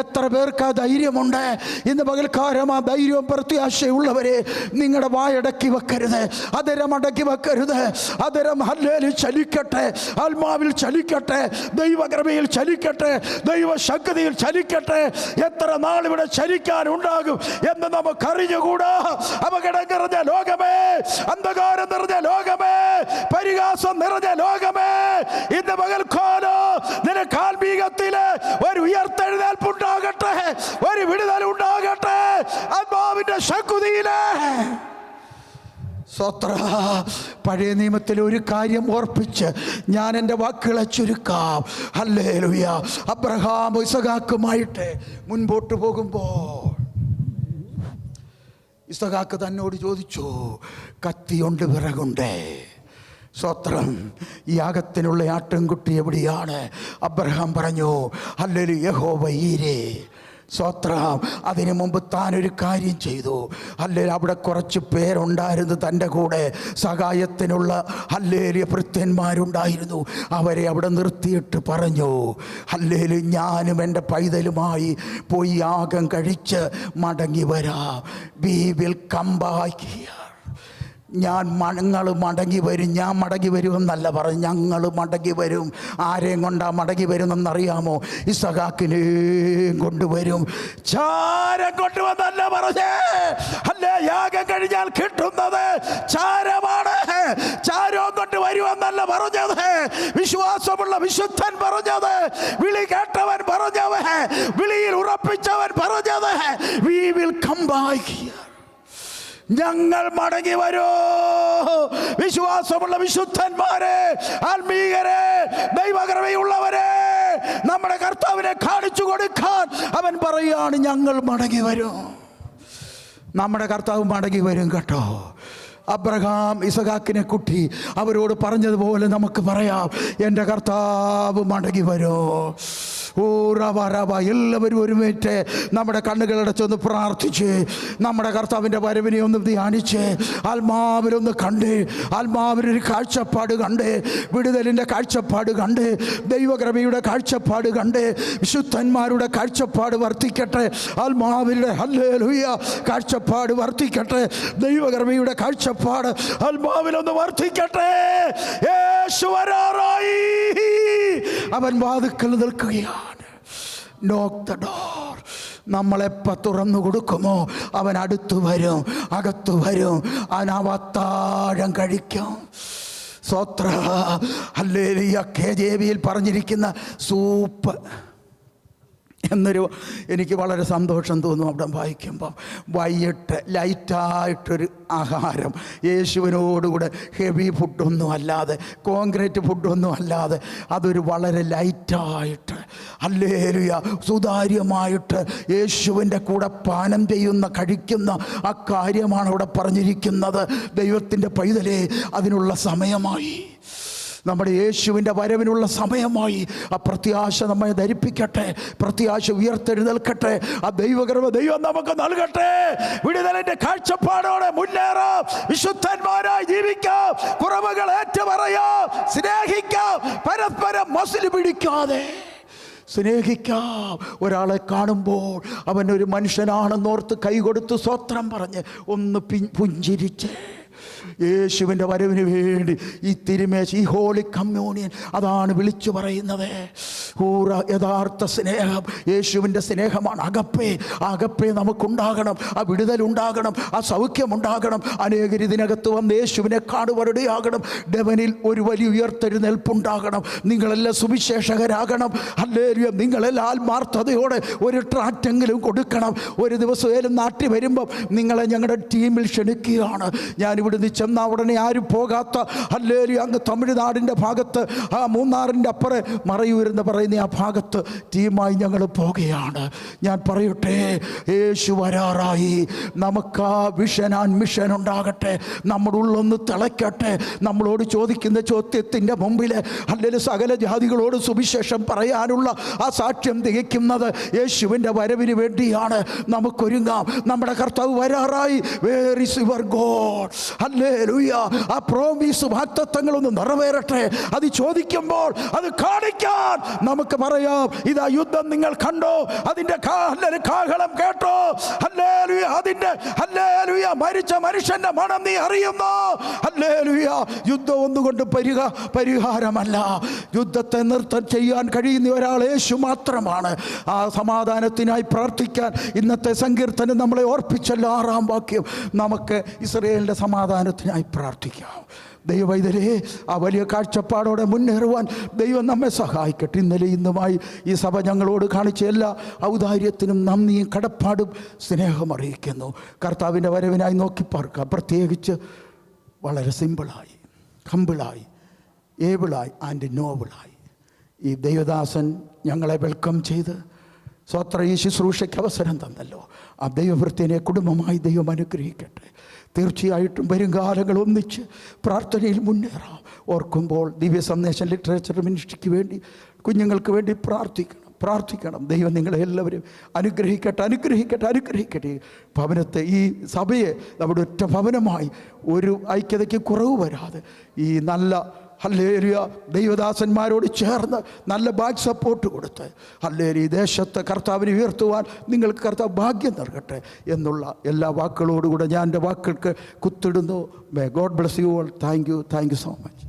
Speaker 1: എത്ര പേർക്ക് ആ ധൈര്യമുണ്ട്? ഇന്ന് പകൽക്കാലം ആ ധൈര്യവും പ്രത്യാശയുള്ളവരെ നിങ്ങളുടെ വായടക്കി വെക്കരുത്, അതരമടക്കി വെക്കരുത്. അതരം ഹല്ലേലൂയ ചലിക്കട്ടെ, ആത്മാവിൽ ചലിക്കട്ടെ, ദൈവകൃപയിൽ ചലിക്കട്ടെ, ദൈവശക്തിയിൽ ചലിക്കട്ടെ. എത്ര നാളിവിടെ ചലിക്കാനുണ്ടാകും എന്ന് നമുക്ക് അറിഞ്ഞുകൂടാ. അപകടം നിറഞ്ഞ ലോകമേ, അന്ധകാരം നിറഞ്ഞ ലോകമേ, പരിഹാസം നിറഞ്ഞ ലോകമേ, ഇന്ന് പകൽക്കാലം നിനക്ക് ആത്മീകത്തില് ഒരു ഉയർത്തെഴുന്നേൽപ്പുണ്ടാകട്ടെ, ഒരു വിടുതൽ ഉണ്ടാകട്ടെ. ആത്മാവിന്റെ ശക്തിയില് സ്വത്ര. പഴയ നിയമത്തിലെ ഒരു കാര്യം ഓർപ്പിച്ച് ഞാൻ എൻ്റെ വാക്കുകളെ ചുരുക്കാം. ഹല്ലേലൂയ. അബ്രഹാം ഇസഹാക്കുമായിട്ട് മുൻപോട്ട് പോകുമ്പോൾ ഇസഹാക്ക് തന്നോട് ചോദിച്ചു, കത്തിയുണ്ട്, വിറകുണ്ട്. സ്വത്രം. യാഗത്തിനുള്ള ആട്ടിൻകുട്ടി എവിടെയാണ്? അബ്രഹാം പറഞ്ഞു, ഹല്ലേലൂയ, യഹോവ ഈരേ. സ്വത്രം. അതിനു മുമ്പ് താനൊരു കാര്യം ചെയ്തു. ഹല്ലേലൂയ. അവിടെ കുറച്ച് പേരുണ്ടായിരുന്നു തൻ്റെ കൂടെ, സഹായത്തിനുള്ള ഹല്ലേലൂയ ഭൃത്യന്മാരുണ്ടായിരുന്നു. അവരെ അവിടെ നിർത്തിയിട്ട് പറഞ്ഞു, ഹല്ലേലൂയ, ഞാനും എൻ്റെ പൈതലുമായി പോയി യാഗം കഴിച്ച് മടങ്ങി വരാം. We will come back here. ഞങ്ങൾ മടങ്ങി വരും. ഞാൻ മടങ്ങി വരുമെന്നല്ല പറഞ്ഞു, ഞങ്ങൾ മടങ്ങി വരും. ആരെയും കൊണ്ടാ മടങ്ങി വരുമെന്നറിയാമോ? ഇസഹാക്കിനെയും കൊണ്ടുവരും. ചാരം കൊണ്ടുവന്നല്ല പറഞ്ഞേ. അല്ലേ, യാഗം കഴിഞ്ഞാൽ കിട്ടുന്നത് ചാരമാണ്. ചാരവും കൊണ്ട് വരുമെന്നല്ല പറഞ്ഞത്. വിശ്വാസമുള്ള വിശുദ്ധൻ പറഞ്ഞത്, വിളി കേട്ടവൻ പറഞ്ഞത്, വിളിയിൽ ഉറപ്പിച്ചവൻ പറഞ്ഞത്, we will come back here. ഞങ്ങൾ മടങ്ങി വരൂ. വിശ്വാസമുള്ള വിശുദ്ധന്മാരെ, ആത്മീയരെ, ദൈവകൃപയുള്ളവരെ, നമ്മുടെ കർത്താവിനെ കാണിച്ചു കൊടുക്കാൻ അവൻ പറയുകയാണ്, ഞങ്ങൾ മടങ്ങി വരും. നമ്മുടെ കർത്താവ് മടങ്ങി വരും കേട്ടോ. അബ്രഹാം ഇസഹാക്കിനെ കുട്ടി അവരോട് പറഞ്ഞതുപോലെ നമുക്ക് പറയാം, എൻ്റെ കർത്താവ് മടങ്ങി വരോ. ഓ റവ റവ. എല്ലാവരും ഒരുമിച്ച് നമ്മുടെ കണ്ണുകളടച്ചൊന്ന് പ്രാർത്ഥിച്ച് നമ്മുടെ കർത്താവിൻ്റെ വരവിനെ ഒന്ന് ധ്യാനിച്ച് ആത്മാവിലൊന്ന് കണ്ട്, ആത്മാവിലൊരു കാഴ്ചപ്പാട് കണ്ട്, വിടുതലിൻ്റെ കാഴ്ചപ്പാട് കണ്ട്, ദൈവകൃപയുടെ കാഴ്ചപ്പാട് കണ്ട്, വിശുദ്ധന്മാരുടെ കാഴ്ചപ്പാട് വർദ്ധിക്കട്ടെ. ആത്മാവിൻ്റെ ഹല്ലേലൂയ കാഴ്ചപ്പാട് വർദ്ധിക്കട്ടെ. ദൈവകൃപയുടെ കാഴ്ചപ്പാട് ആത്മാവിലൊന്ന് വർദ്ധിക്കട്ടെ. യേശു വരാറായി. അവൻ വാതിൽക്കൽ നിൽക്കുകയാണ്. നോക്ക് ദ ഡോർ. നമ്മളെപ്പോൾ തുറന്നു കൊടുക്കുമോ അവൻ അടുത്തു വരും, അകത്തു വരും. അവൻ കഴിക്കും. സ്വത്ര ഹല്ലേലൂയ. KJV-യിൽ പറഞ്ഞിരിക്കുന്ന സൂപ്പ് എന്നൊരു എനിക്ക് വളരെ സന്തോഷം തോന്നും അവിടെ വായിക്കുമ്പം. വൈകിട്ട് ലൈറ്റായിട്ടൊരു ആഹാരം, യേശുവിനോടുകൂടെ ഹെവി ഫുഡൊന്നും അല്ലാതെ, കോൺക്രീറ്റ് ഫുഡൊന്നും അല്ലാതെ, അതൊരു വളരെ ലൈറ്റായിട്ട് ഹല്ലേലൂയ സുതാര്യമായിട്ട് യേശുവിൻ്റെ കൂടെ പാനം ചെയ്യുന്ന, കഴിക്കുന്ന ആ കാര്യമാണ് അവിടെ പറഞ്ഞിരിക്കുന്നത്. ദൈവത്തിൻ്റെ പൈതലേ, അതിനുള്ള സമയമായി. നമ്മുടെ യേശുവിൻ്റെ വരവിനുള്ള സമയമായി. ആ പ്രത്യാശ നമ്മെ ധരിപ്പിക്കട്ടെ. പ്രത്യാശ ഉയർത്തെഴുന്നേൽക്കട്ടെ. ആ ദൈവകൃപ ദൈവം നമുക്ക് നൽകട്ടെ. വിടുതലിൻ്റെ കാഴ്ചപ്പാടോടെ മുന്നേറാം. വിശുദ്ധന്മാരായി ജീവിക്കാം. കുറവുകൾ ഏറ്റുപറയാം. സ്നേഹിക്കാം. പരസ്പരം മസിൽ പിടിക്കാതെ സ്നേഹിക്കാം. ഒരാളെ കാണുമ്പോൾ അവനൊരു മനുഷ്യനാണെന്നോർത്ത് കൈകൊടുത്ത് സ്തോത്രം പറഞ്ഞ് ഒന്ന് പുഞ്ചിരിച്ച് യേശുവിൻ്റെ വരവിന് വേണ്ടി ഈ തിരുമേശ, ഈ ഹോളി കമ്മ്യൂണിയൻ അതാണ് വിളിച്ചു പറയുന്നത്. യഥാർത്ഥ സ്നേഹം യേശുവിൻ്റെ സ്നേഹമാണ്. അകപ്പേ. ആ അകപ്പേ നമുക്കുണ്ടാകണം. ആ വിടുതലുണ്ടാകണം. ആ സൗഖ്യമുണ്ടാകണം. അനേകർ ഇതിനകത്ത് വന്ന് യേശുവിനെ കാണുവരുടെയാകണം. ഡെവനിൽ ഒരു വലിയ ഉയർത്തെഴുന്നേൽപ്പുണ്ടാകണം. നിങ്ങളെല്ലാം സുവിശേഷകരാകണം. ഹല്ലേലൂയ. നിങ്ങളെല്ലാം ആത്മാർത്ഥതയോടെ ഒരു ട്രാക്റ്റെങ്കിലും കൊടുക്കണം. ഒരു ദിവസം നാട്ടിൽ വരുമ്പം നിങ്ങളെ ഞങ്ങളുടെ ടീമിൽ ക്ഷണിക്കുകയാണ്. ഞാനിവിടുന്ന് ചെന്ന ഉടനെ ആരും പോകാത്ത ഹല്ലേലൂയ അങ്ങ് തമിഴ്നാടിൻ്റെ ഭാഗത്ത്, ആ മൂന്നാറിൻ്റെ അപ്പുറം മറയൂരെന്ന് പറയുന്ന ആ ഭാഗത്ത് ടീമായി ഞങ്ങൾ പോകുകയാണ്. ഞാൻ പറയട്ടെ, യേശു വരാറായി. നമുക്ക് ആ വിഷൻ ആൻഡ് മിഷൻ ഉണ്ടാകട്ടെ. നമ്മുടെ ഉള്ളൊന്ന് തിളയ്ക്കട്ടെ. നമ്മളോട് ചോദിക്കുന്ന ചോദ്യത്തിൻ്റെ മുമ്പിൽ അല്ലെങ്കിൽ സകല ജാതികളോട് സുവിശേഷം പറയാനുള്ള ആ സാക്ഷ്യം തികയ്ക്കുന്നത് യേശുവിൻ്റെ വരവിന് വേണ്ടിയാണ്. നമുക്കൊരുങ്ങാം. നമ്മുടെ കർത്താവ് വരാറായി. Where is your God? Hallelujah. ആ പ്രോമിസ് വാഗ്ദത്തങ്ങളൊന്ന് നിറവേറട്ടെ. അത് ചോദിക്കുമ്പോൾ അത് കാണിക്കാൻ നമുക്ക് പറയാം, ഇതാ യുദ്ധം നിങ്ങൾ കണ്ടോ, അതിൻ്റെ കാഹളം കേട്ടോ, ഹല്ലേലൂയ. അതിൻ്റെ ഹല്ലേലൂയ മരിച്ച മനുഷ്യന്റെ മണം നീ അറിയുന്നു. ഹല്ലേലൂയ. യുദ്ധം ഒന്നുകൊണ്ട് പരിഹാരമല്ല. യുദ്ധത്തെ നിർത്തം ചെയ്യാൻ കഴിയുന്ന ഒരാൾ യേശു മാത്രമാണ്. ആ സമാധാനത്തിനായി പ്രാർത്ഥിക്കാൻ ഇന്നത്തെ സങ്കീർത്തനം നമ്മളെ ഓർപ്പിച്ചല്ലോ. 6-ാം വാക്യം. നമുക്ക് ഇസ്രായേലിൻ്റെ സമാധാനത്തിനായി പ്രാർത്ഥിക്കാം. ദൈവവൈതലേ, ആ വലിയ കാഴ്ചപ്പാടോടെ മുന്നേറുവാൻ ദൈവം നമ്മെ സഹായിക്കട്ടെ. ഇന്നലെ ഇന്നുമായി ഈ സഭ ഞങ്ങളോട് കാണിച്ച എല്ലാ ഔദാര്യത്തിനും നന്ദിയും കടപ്പാടും സ്നേഹം അറിയിക്കുന്നു. കർത്താവിൻ്റെ വരവിനായി നോക്കി പാർക്കാം. പ്രത്യേകിച്ച് വളരെ സിമ്പിളായി, ഹമ്പിളായി, ഏബിളായി ആൻഡ് നോബിളായി ഈ ദൈവദാസൻ ഞങ്ങളെ വെൽക്കം ചെയ്ത് സ്വത്ര ഈ ശുശ്രൂഷയ്ക്ക് അവസരം തന്നല്ലോ. ആ ദൈവവൃത്തിനെ കുടുംബമായി ദൈവം അനുഗ്രഹിക്കട്ടെ. തീർച്ചയായിട്ടും വരും കാലങ്ങൾ ഒന്നിച്ച് പ്രാർത്ഥനയിൽ മുന്നേറാം. ഓർക്കുമ്പോൾ ദിവ്യ സന്ദേശം ലിറ്ററേച്ചർ മിനിസ്ട്രിക്ക് വേണ്ടി, കുഞ്ഞുങ്ങൾക്ക് വേണ്ടി പ്രാർത്ഥിക്കണം. ദൈവം നിങ്ങളെ എല്ലാവരും അനുഗ്രഹിക്കട്ടെ. ഭവനത്തെ, ഈ സഭയെ നമ്മുടെ ഒറ്റ ഭവനമായി ഒരു ഐക്യതയ്ക്ക് കുറവ് വരാതെ ഈ നല്ല ഹല്ലേലൂയ ദൈവദാസന്മാരോട് ചേർന്ന് നല്ല ബാക്ക് സപ്പോർട്ട് കൊടുത്ത് ഹല്ലേലൂയ ദേശത്ത് കർത്താവിനെ ഉയർത്തുവാൻ നിങ്ങൾക്ക് കർത്താവ് ഭാഗ്യം നൽകട്ടെ എന്നുള്ള എല്ലാ വാക്കുകളോടുകൂടെ ഞാൻ എൻ്റെ വാക്കുകൾക്ക് കുത്തിടുന്നു. May God bless you all. Thank you so much.